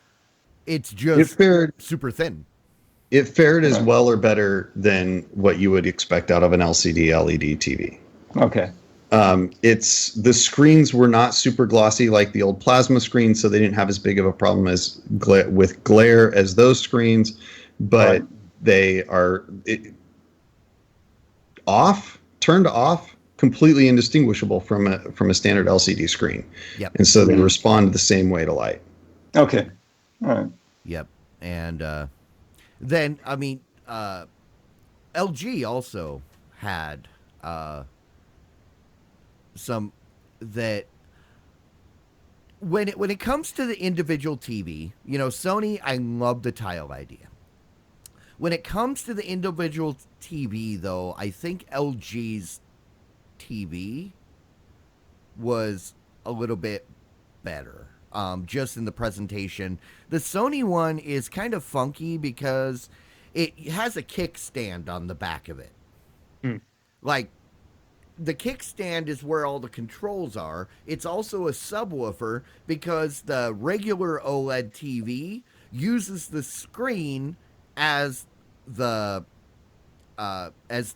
It's It just fared super thin. as well or better than what you would expect out of an LCD LED TV. Okay. It's the screens were not super glossy like the old plasma screens, so they didn't have as big of a problem as with glare as those screens, but they are turned off, completely indistinguishable from a standard LCD screen. Yep. And so they respond the same way to light. Okay. All right. Yep. And then, I mean, LG also had some that when it comes to the individual TV, you know, Sony, I love the tile idea. When it comes to the individual TV, though, I think LG's TV was a little bit better, just in the presentation. The Sony one is kind of funky because it has a kickstand on the back of it. Like, the kickstand is where all the controls are. It's also a subwoofer because the regular OLED TV uses the screen as the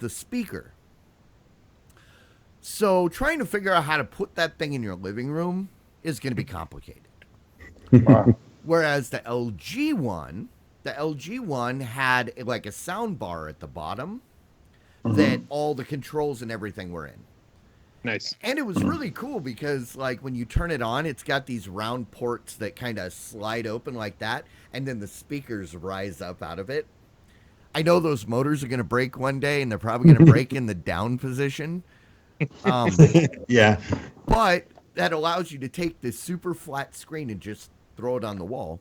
speaker. So trying to figure out how to put that thing in your living room is going to be complicated. Wow. Whereas the LG one had like a sound bar at the bottom that all the controls and everything were in. Nice. And it was really cool because, like, when you turn it on, it's got these round ports that kind of slide open like that, and then the speakers rise up out of it. I know those motors are going to break one day, and they're probably going to break in the down position. Yeah. But that allows you to take this super flat screen and just throw it on the wall.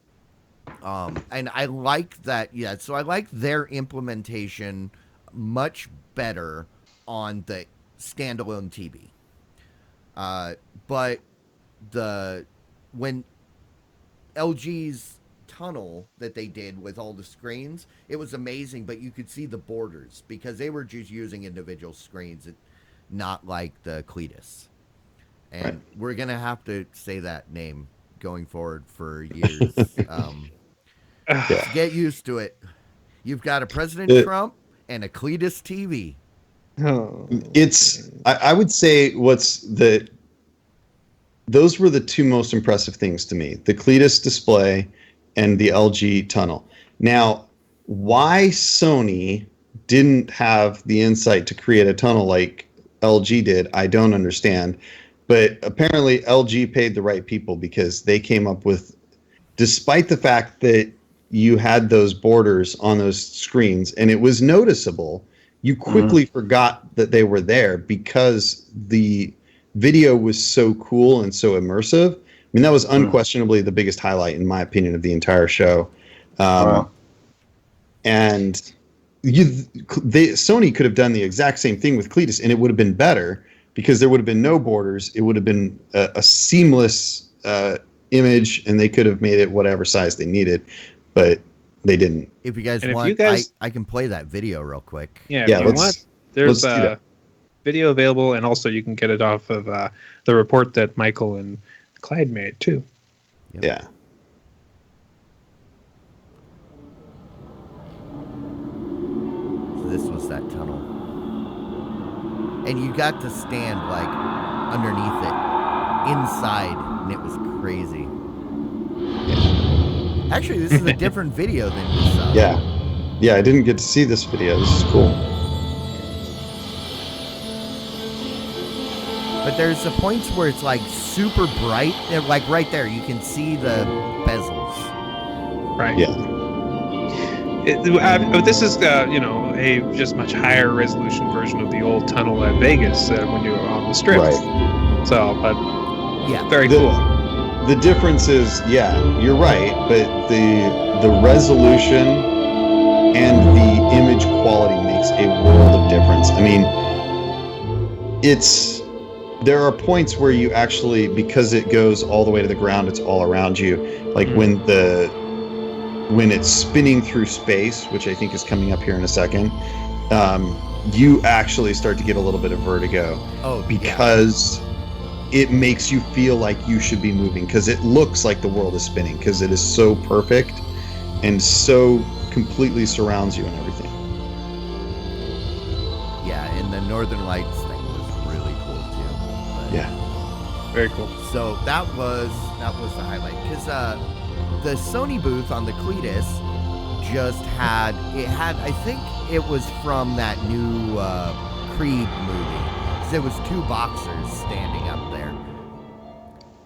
And I like that. Yeah, so I like their implementation much better on the standalone TV. But when LG's tunnel that they did with all the screens, it was amazing, but you could see the borders because they were just using individual screens, not like the Cletus. And we're going to have to say that name going forward for years. Get used to it. You've got a President Trump and a Cletus TV. Oh. I would say those were the two most impressive things to me, the Cletus display and the LG tunnel. Now, why Sony didn't have the insight to create a tunnel like LG did, I don't understand. But apparently LG paid the right people because they came up with, despite the fact that you had those borders on those screens and it was noticeable, you quickly forgot that they were there because the video was so cool and so immersive. I mean, that was unquestionably the biggest highlight, in my opinion, of the entire show. And Sony could have done the exact same thing with Cletus, and it would have been better because there would have been no borders. It would have been a seamless image, and they could have made it whatever size they needed, but they didn't. If you guys And want, I can play that video real quick. Yeah, Yeah, if you want, there's a video available, and also you can get it off of the report that Michael and Clyde made, too. Yep. Yeah. So this was that tunnel. And you got to stand, like, underneath it, inside, and it was crazy. Actually, this is a different video than we saw. Yeah, I didn't get to see this video. This is cool. But there's the points where it's like super bright. And like right there, you can see the bezels. Right. Yeah. This is, a just much higher resolution version of the old tunnel at Vegas when you were on the strip. Right. So, but Yeah. very cool. The difference is, you're right, but the resolution and the image quality makes a world of difference. I mean, there are points where you actually, because it goes all the way to the ground, it's all around you. Like when it's spinning through space, which I think is coming up here in a second, you actually start to get a little bit of vertigo. Because it makes you feel like you should be moving, because it looks like the world is spinning, because it is so perfect and so completely surrounds you and everything. Yeah, and the Northern Lights thing was really cool. too. But, Yeah. Very cool. So that was the highlight, because the Sony booth on the Cletus just had I think it was from that new Creed movie. So there was two boxers standing up there.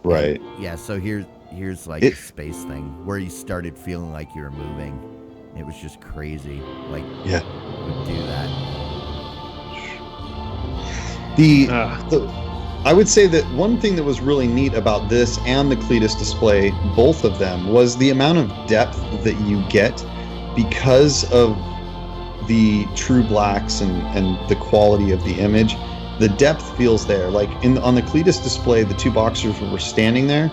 Right. And, yeah. So here's like a space thing where you started feeling like you were moving. It was just crazy. Like Yeah. would do that. I would say that one thing that was really neat about this and the Cletus display, both of them, was the amount of depth that you get because of the true blacks and the quality of the image. The depth feels there. Like on the Cletus display, the two boxers were standing there,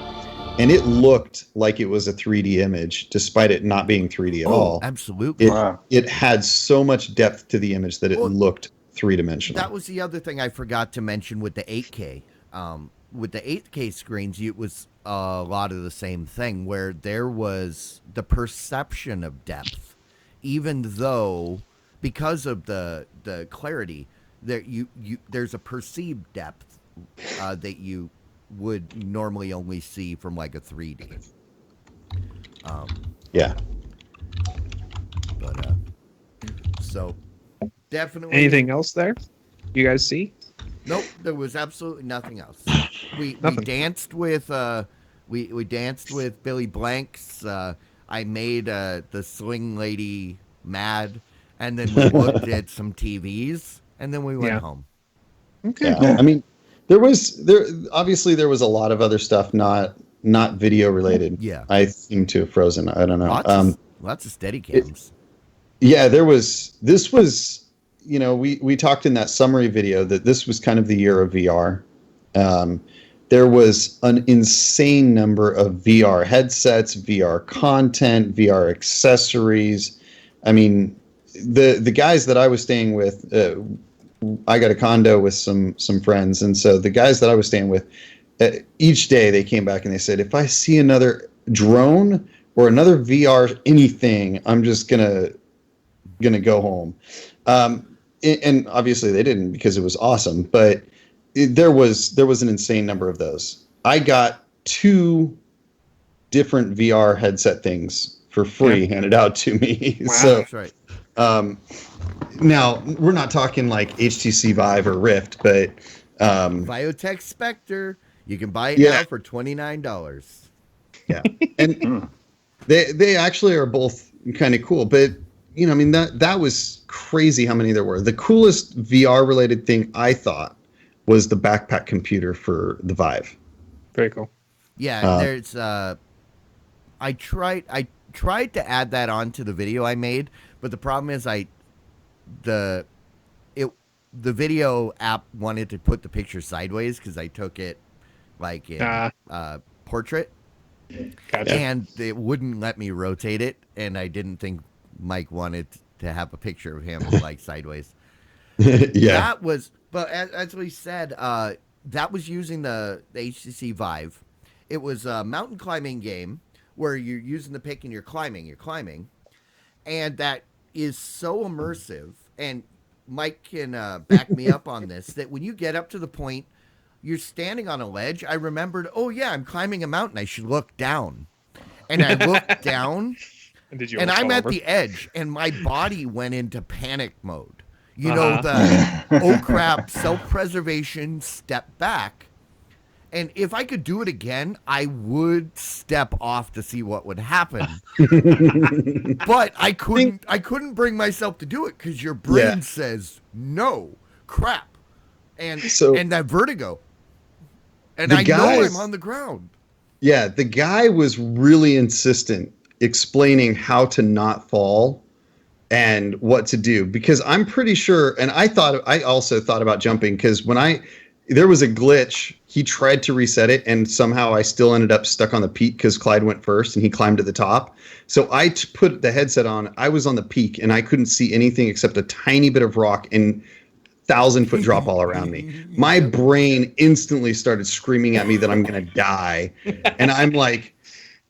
and it looked like it was a 3D image, despite it not being 3D at all. Absolutely. It had so much depth to the image that it looked three-dimensional. That was the other thing I forgot to mention with the 8K. With the 8K screens, it was a lot of the same thing, where there was the perception of depth, even though because of the clarity, there's a perceived depth that you would normally only see from like a 3D. Yeah. But so definitely. Anything else there? You guys see? Nope, there was absolutely nothing else. We danced with we danced with Billy Blanks. I made the swing lady mad, and then we looked at some TVs, and then we went home. Okay. Yeah. I mean, there was a lot of other stuff not video related. Yeah. I seem to have frozen. I don't know. Lots of steady cams. This was, we talked in that summary video that this was kind of the year of VR. There was an insane number of VR headsets, VR content, VR accessories. I mean, the guys that I was staying with, I got a condo with some friends, and so the guys that I was staying with, each day they came back and they said, if I see another drone or another VR anything, I'm just gonna go home. And obviously they didn't, because it was awesome, but there was an insane number of those. I got 2 different VR headset things for free handed out to me. Wow. So That's right. now we're not talking like HTC Vive or Rift, but Biotech Spectre, you can buy it now for $29. Yeah, and they actually are both kind of cool, but I mean, that was crazy how many there were. The coolest VR related thing I thought was the backpack computer for the Vive. Very cool. Yeah, there's I tried to add that onto the video I made, but the problem is the video app wanted to put the picture sideways because I took it like in portrait. Gotcha. And it wouldn't let me rotate it, and I didn't think Mike wanted to have a picture of him like sideways. Yeah. But as we said, that was using the HTC Vive. It was a mountain climbing game where you're using the pick and you're climbing, and that is so immersive. And Mike can back me up on this, that when you get up to the point you're standing on a ledge, I remembered, oh yeah, I'm climbing a mountain, I should look down. And I looked down, and I'm at the edge, and my body went into panic mode. The oh crap, self-preservation, step back. And if I could do it again, I would step off to see what would happen. But I couldn't bring myself to do it, because your brain says no, crap, and that vertigo. And I know I'm on the ground. Yeah, the guy was really insistent explaining how to not fall and what to do, because I'm pretty sure, and I also thought about jumping, because there was a glitch, he tried to reset it, and somehow I still ended up stuck on the peak because Clyde went first and he climbed to the top. So I put the headset on, I was on the peak, and I couldn't see anything except a tiny bit of rock and 1,000-foot drop all around me. My brain instantly started screaming at me that I'm going to die. And I'm like,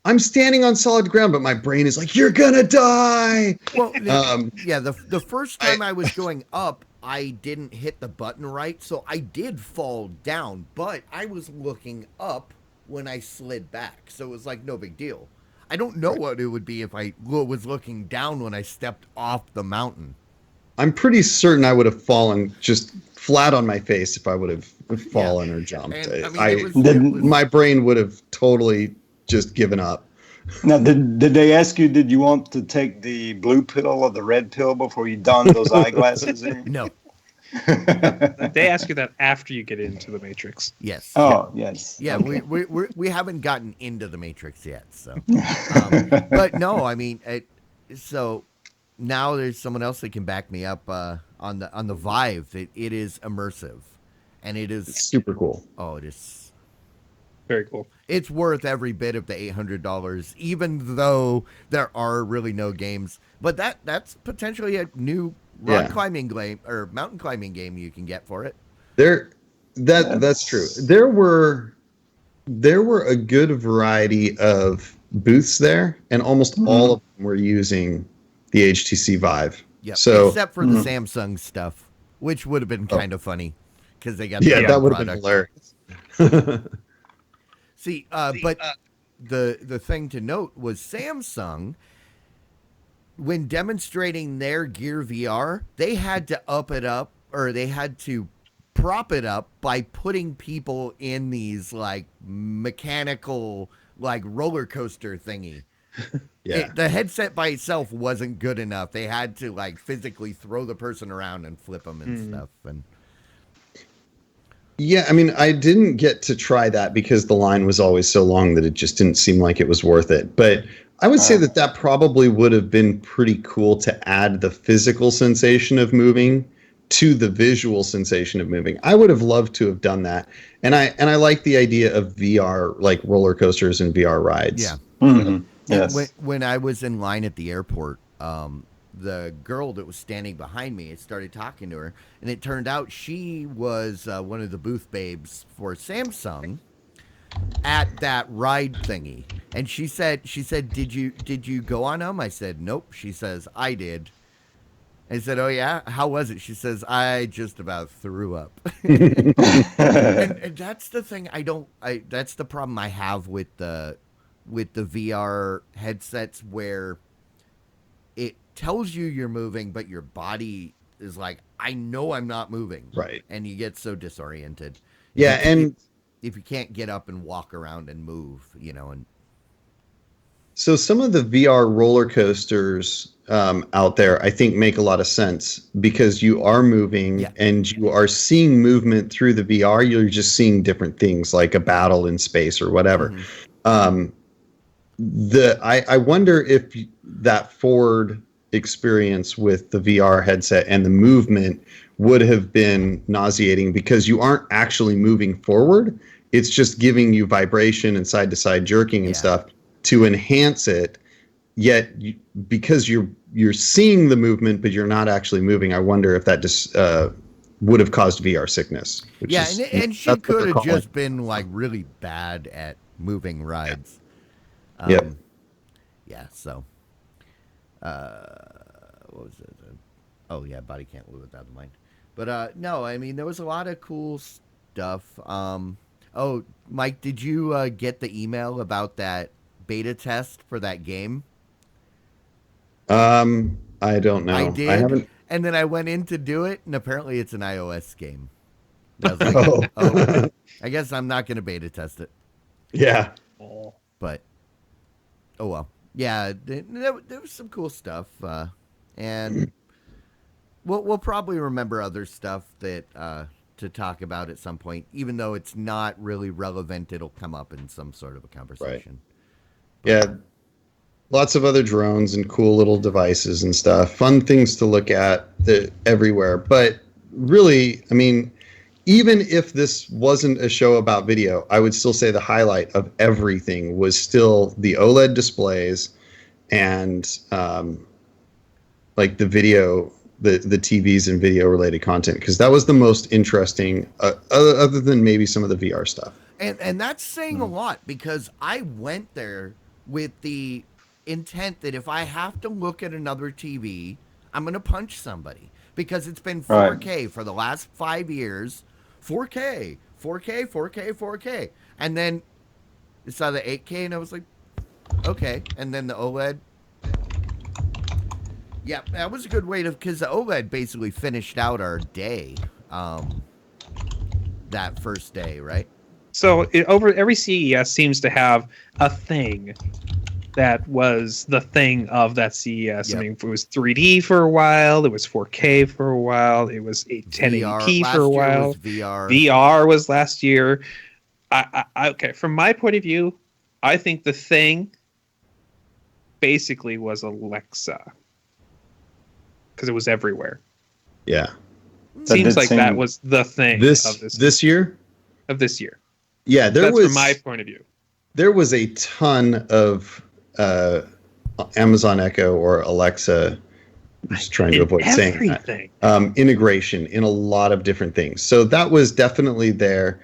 I'm standing on solid ground, but my brain is like, you're going to die. Well, the first time I was going up, I didn't hit the button right, so I did fall down, but I was looking up when I slid back, so it was like no big deal. I don't know what it would be if I was looking down when I stepped off the mountain. I'm pretty certain I would have fallen just flat on my face if I would have fallen or jumped. And, I mean, my brain would have totally just given up. Now, did they ask you, did you want to take the blue pill or the red pill before you donned those eyeglasses in? No. They ask you that after you get into the Matrix. Yes. Oh, yes. Yeah, Okay. we haven't gotten into the Matrix yet, so. But no, I mean, so now there's someone else that can back me up on the Vive. It is immersive, and it is It's super cool. Oh, it is Very cool. It's worth every bit of the $800, even though there are really no games. But that's potentially a new rock climbing game or mountain climbing game you can get for it. That's true. There were a good variety of booths there, and almost all of them were using the HTC Vive. Yeah, so except for the Samsung stuff, which would have been kind of funny because they got that would have been hilarious. See, but the thing to note was Samsung, when demonstrating their Gear VR, they had to up it up, or they had to prop it up by putting people in these like mechanical like roller coaster thingy. The headset by itself wasn't good enough. They had to like physically throw the person around and flip them and stuff. And yeah, I mean, I didn't get to try that because the line was always so long that it just didn't seem like it was worth it. But I would say that probably would have been pretty cool to add the physical sensation of moving to the visual sensation of moving. I would have loved to have done that. And I like the idea of VR, like roller coasters and VR rides. yeah. Mm-hmm. Yes. When I was in line at the airport, the girl that was standing behind me, I started talking to her, and it turned out she was one of the booth babes for Samsung at that ride thingy. And she said, did you go on them? I said, nope. She says, I did. I said, oh yeah, how was it? She says, I just about threw up. and that's the thing that's the problem I have with the VR headsets, where it tells you you're moving, but your body is like, I know I'm not moving. Right. And you get so disoriented. Yeah, and if you can't get up and walk around and move, and so some of the VR roller coasters out there, I think, make a lot of sense because you are moving and you are seeing movement through the VR. You're just seeing different things like a battle in space or whatever. I wonder if that forward experience with the VR headset and the movement would have been nauseating because you aren't actually moving forward. It's just giving you vibration and side to side jerking and stuff to enhance it. Yet because you're seeing the movement, but you're not actually moving. I wonder if that just would have caused VR sickness. And she could have just been like really bad at moving rides. Yeah. So, what was it? Oh yeah, body can't live without the mind. But no, I mean there was a lot of cool stuff. Oh, Mike, did you get the email about that beta test for that game? I don't know. I did. I haven't. And then I went in to do it, and apparently it's an iOS game. I was like, I guess I'm not going to beta test it. Yeah. But, oh well. Yeah, there was some cool stuff. And we'll probably remember other stuff that to talk about at some point. Even though it's not really relevant, it'll come up in some sort of a conversation. Right. Yeah. Lots of other drones and cool little devices and stuff. Fun things to look at everywhere. But really, I mean, even if this wasn't a show about video, I would still say the highlight of everything was still the OLED displays and like the video, the TVs and video related content, because that was the most interesting, other than maybe some of the VR stuff. And that's saying a lot, because I went there with the intent that if I have to look at another TV, I'm going to punch somebody. because it's been Right. 4K for the last 5 years. 4K, 4K, 4K, 4K. And then it saw the 8K, and I was like, okay. And then the OLED. Yeah, that was a good way to, because the OLED basically finished out our day that first day, right? So over every CES seems to have a thing that was the thing of that CES. Yep. I mean, it was 3D for a while, it was 4K for a while, it was 1080p for a while. Was VR. VR was last year. Okay, from my point of view, I think the thing basically was Alexa, because it was everywhere. Yeah. Seems like that was the thing this year. Of this year. Yeah, that's from my point of view. There was a ton of Amazon Echo or Alexa. I'm just trying to avoid saying that. Integration in a lot of different things. So that was definitely there.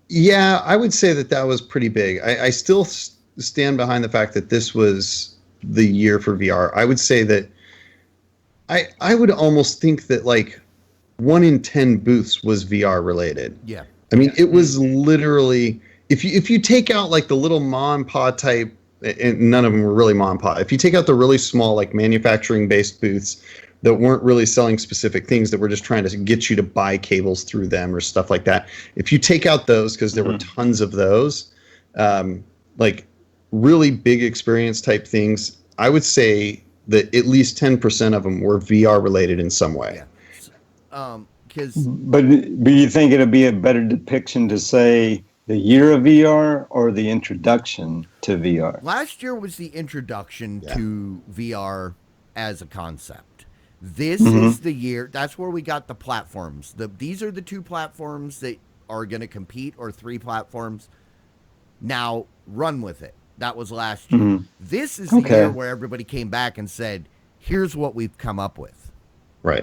Yeah, I would say that was pretty big. I still stand behind the fact that this was the year for VR. I would say that I would almost think that like 1 in 10 booths was VR related. Yeah. I mean, it was literally, if you take out like the little mom and pop type, and none of them were really mom and pop. If you take out the really small like manufacturing based booths that weren't really selling specific things, that were just trying to get you to buy cables through them or stuff like that. If you take out those, because there were tons of those, like really big experience type things, I would say that at least 10% of them were VR related in some way. Yeah. But you think it'd be a better depiction to say the year of VR or the introduction to VR? Last year was the introduction to VR as a concept. This is the year. That's where we got the platforms. These are the 2 platforms that are going to compete, or 3 platforms. Now run with it. That was last year. This is the year where everybody came back and said, here's what we've come up with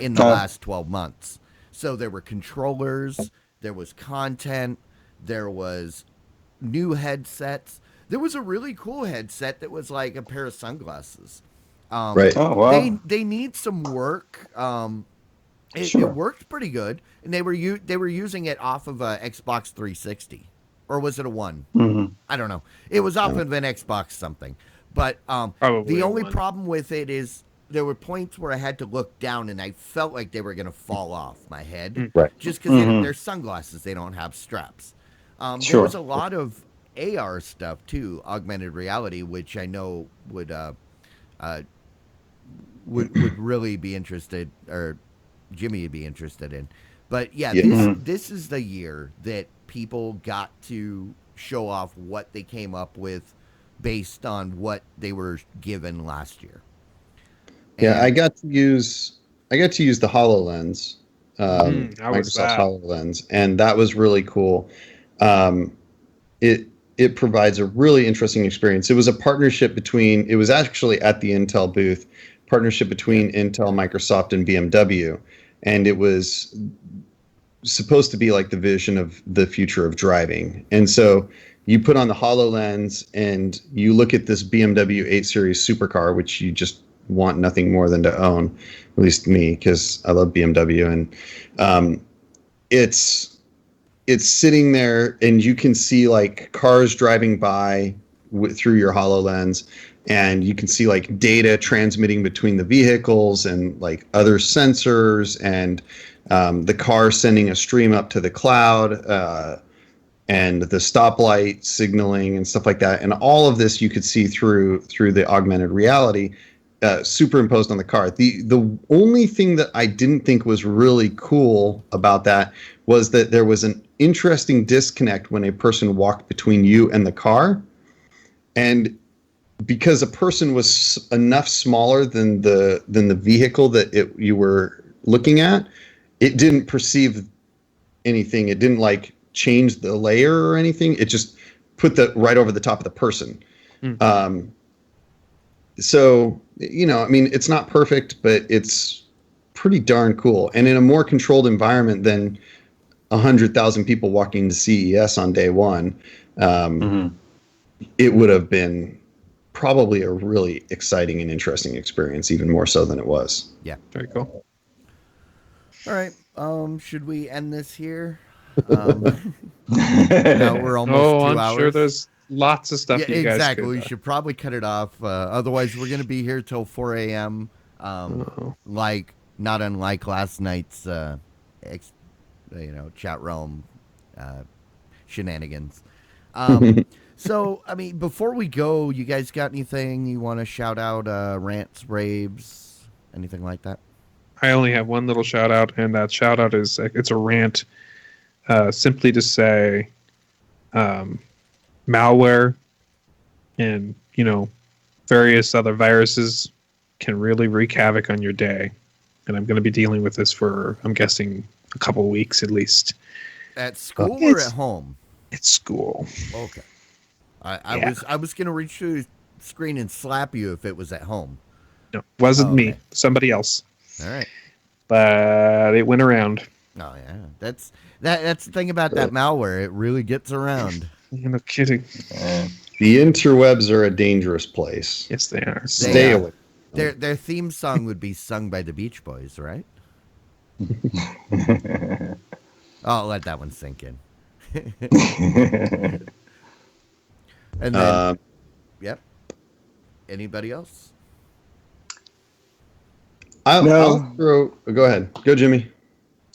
in the last 12 months. So there were controllers, there was content, there was new headsets. There was a really cool headset that was like a pair of sunglasses. Right. Oh, wow. They need some work. It worked pretty good, and they were using it off of a Xbox 360, or was it a One? I don't know. It was off of an Xbox something. But the only problem with it is there were points where I had to look down, and I felt like they were going to fall off my head, just because they're sunglasses. They don't have straps. There was a lot of AR stuff too, augmented reality, which I know would really be interested, or Jimmy would be interested in. But this is the year that people got to show off what they came up with based on what they were given last year. And I got to use the HoloLens, Microsoft HoloLens, and that was really cool. It provides a really interesting experience. It was a partnership between, it was actually at the Intel booth, partnership between Intel, Microsoft, and BMW, and it was supposed to be like the vision of the future of driving. And so you put on the HoloLens and you look at this BMW 8 Series supercar, which you just want nothing more than to own, at least me, because I love BMW, and it's sitting there, and you can see like cars driving by through your HoloLens, and you can see like data transmitting between the vehicles and like other sensors, and the car sending a stream up to the cloud, and the stoplight signaling and stuff like that. And all of this you could see through the augmented reality, superimposed on the car. The only thing that I didn't think was really cool about that was that there was an interesting disconnect when a person walked between you and the car. And because a person was enough smaller than the vehicle that you were looking at, it didn't perceive anything. It didn't like change the layer or anything. It just put that right over the top of the person. So, I mean, it's not perfect, but it's pretty darn cool. And in a more controlled environment than 100,000 people walking to CES on day one, it would have been probably a really exciting and interesting experience, even more so than it was. Yeah. Very cool. All right. Should we end this here? Now we're almost 2 I'm hours. sure there's lots of stuff Yeah, you guys exactly. could. We should probably cut it off. Otherwise, we're going to be here till 4 a.m. Like not unlike last night's, chat realm shenanigans. So, I mean, before we go, you guys got anything you want to shout out? Rants, raves, anything like that? I only have one little shout out, and that shout out is it's a rant, simply to say, malware and various other viruses can really wreak havoc on your day, and I'm going to be dealing with this for, I'm guessing, a couple of weeks at least. At school or at home? At school. Okay. I was going to reach through the screen and slap you if it was at home. No, wasn't me. Okay. Somebody else. All right. But it went around. Oh yeah, that's the thing about that malware. It really gets around. No kidding. The interwebs are a dangerous place. Yes, they are. Stay away. Their theme song would be sung by the Beach Boys, right? I'll let that one sink in. And then, yep. Anybody else? I'll throw. Go ahead. Go, Jimmy.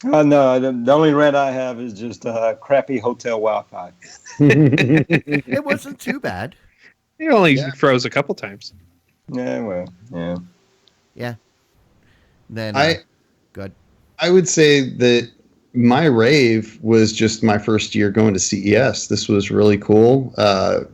No, the only rent I have is just crappy hotel Wi-Fi. It wasn't too bad. It only froze a couple times. Yeah, well, yeah. Yeah. Then good. I would say that my rave was just my first year going to CES. This was really cool.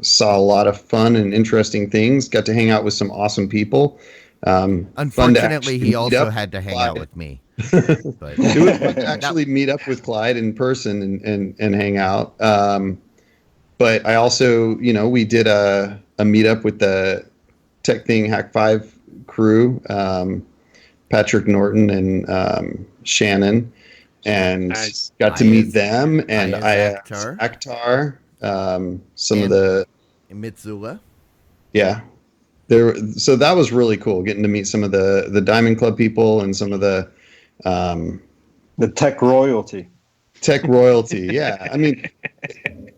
Saw a lot of fun and interesting things. Got to hang out with some awesome people. Unfortunately, he also had to hang out with me. But it was fun to actually meet up with Clyde in person and hang out. But I also, we did a meetup with the Tech Thing Hack 5 crew, Patrick Norton and Shannon, and got to meet them, and Akhtar, some of the Mitsula. Yeah. So that was really cool, getting to meet some of the Diamond Club people and some of the tech royalty. Tech royalty, yeah. I mean,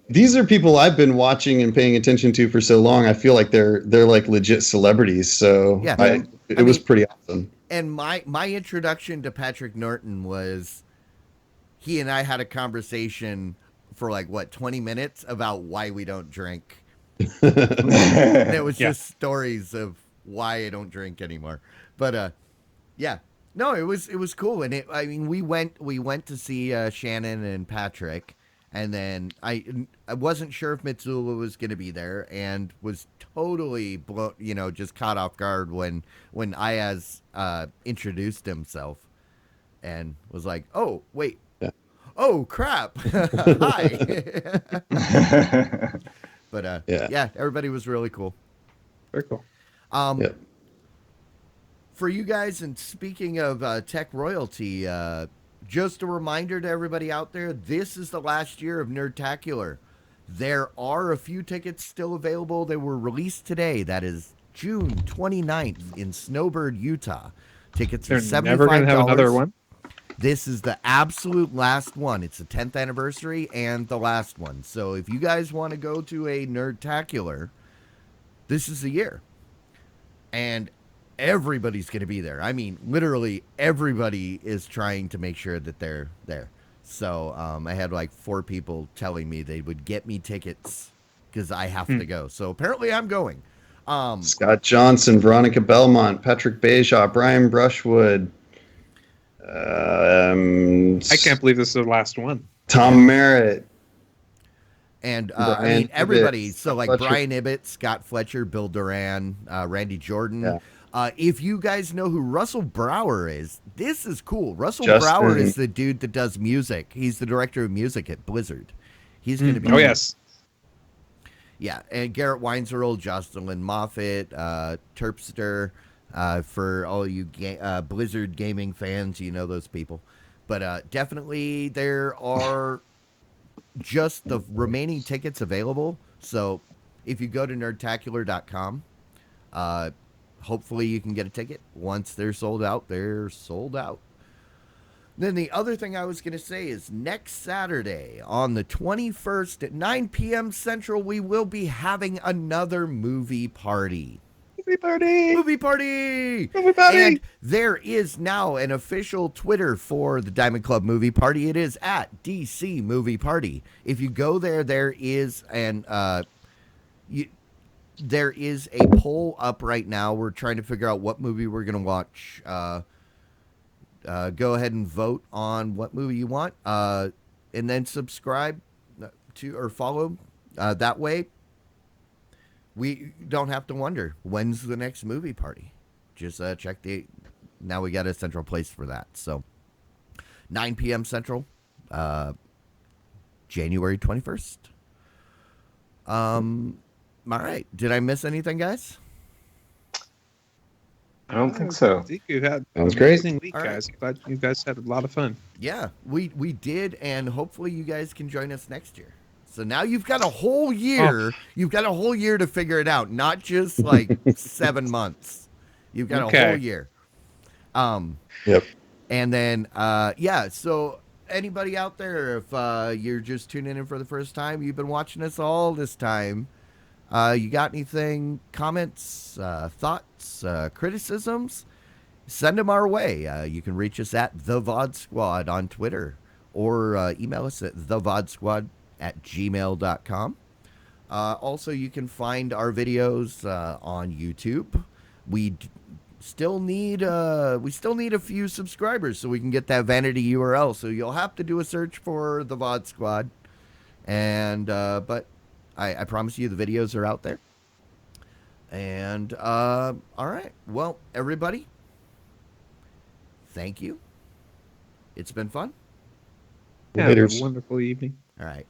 these are people I've been watching and paying attention to for so long. I feel like they're like legit celebrities. So yeah, it was pretty awesome. And my introduction to Patrick Norton was, he and I had a conversation for 20 minutes about why we don't drink. And it was just stories of why I don't drink anymore. But yeah, no, it was cool. And we went to see Shannon and Patrick, and then I wasn't sure if Mitsula was going to be there, and was totally just caught off guard when Ayaz introduced himself, and was like, oh wait, oh crap, hi. But yeah, everybody was really cool. Very cool. For you guys, and speaking of tech royalty, just a reminder to everybody out there, this is the last year of Nerdtacular. There are a few tickets still available. They were released today. That is June 29th in Snowbird, Utah. Tickets are $75. They're never going to have another one? This is the absolute last one. It's the 10th anniversary and the last one. So if you guys want to go to a Nerdtacular, this is the year. And everybody's going to be there. I mean, literally everybody is trying to make sure that they're there. So I had 4 people telling me they would get me tickets because I have to go. So apparently I'm going. Scott Johnson, Veronica Belmont, Patrick Beja, Brian Brushwood. I can't believe this is the last one. Tom Merritt. And everybody. So Brian Ibbett, Scott Fletcher, Bill Duran, Randy Jordan. Yeah. If you guys know who Russell Brower is, this is cool. Russell Justin. Brower is the dude that does music. He's the director of music at Blizzard. He's going to be. Oh, yes. Yeah, and Garrett Weinzierl, Jocelyn Moffat, Terpster, for all you Blizzard gaming fans, you know those people. But definitely there are just the remaining tickets available. So if you go to nerdtacular.com, Hopefully you can get a ticket. Once they're sold out, they're sold out. Then the other thing I was going to say is next Saturday on the 21st at 9 p.m. Central, we will be having another movie party. Movie party! Movie party! Movie party! And there is now an official Twitter for the Diamond Club Movie Party. It is at DC Movie Party. If you go there, there is there is a poll up right now. We're trying to figure out what movie we're going to watch. Go ahead and vote on what movie you want, and then subscribe to or follow. That way, we don't have to wonder when's the next movie party. Just check the. Now we got a central place for that. So, 9 p.m. Central, January 21st. All right. Did I miss anything, guys? I don't think so. I think you've had That was an great. amazing week, All guys. Glad you guys had a lot of fun. Yeah, we did, and hopefully you guys can join us next year. So now you've got a whole year. You've got a whole year to figure it out, not just like 7 months. You've got a whole year. Yep. And then, yeah, so anybody out there, if you're just tuning in for the first time, you've been watching us all this time, you got anything, comments, thoughts, criticisms, send them our way. You can reach us at The VOD Squad on Twitter or email us at thevodsquad@gmail.com. Also, you can find our videos on YouTube. We still need a few subscribers so we can get that vanity URL. So you'll have to do a search for The VOD Squad. And but I promise you the videos are out there. And all right. Well, everybody, thank you. It's been fun. Yeah, have a Laters. wonderful evening. All right.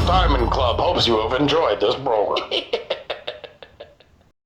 Diamond Club hopes you have enjoyed this program.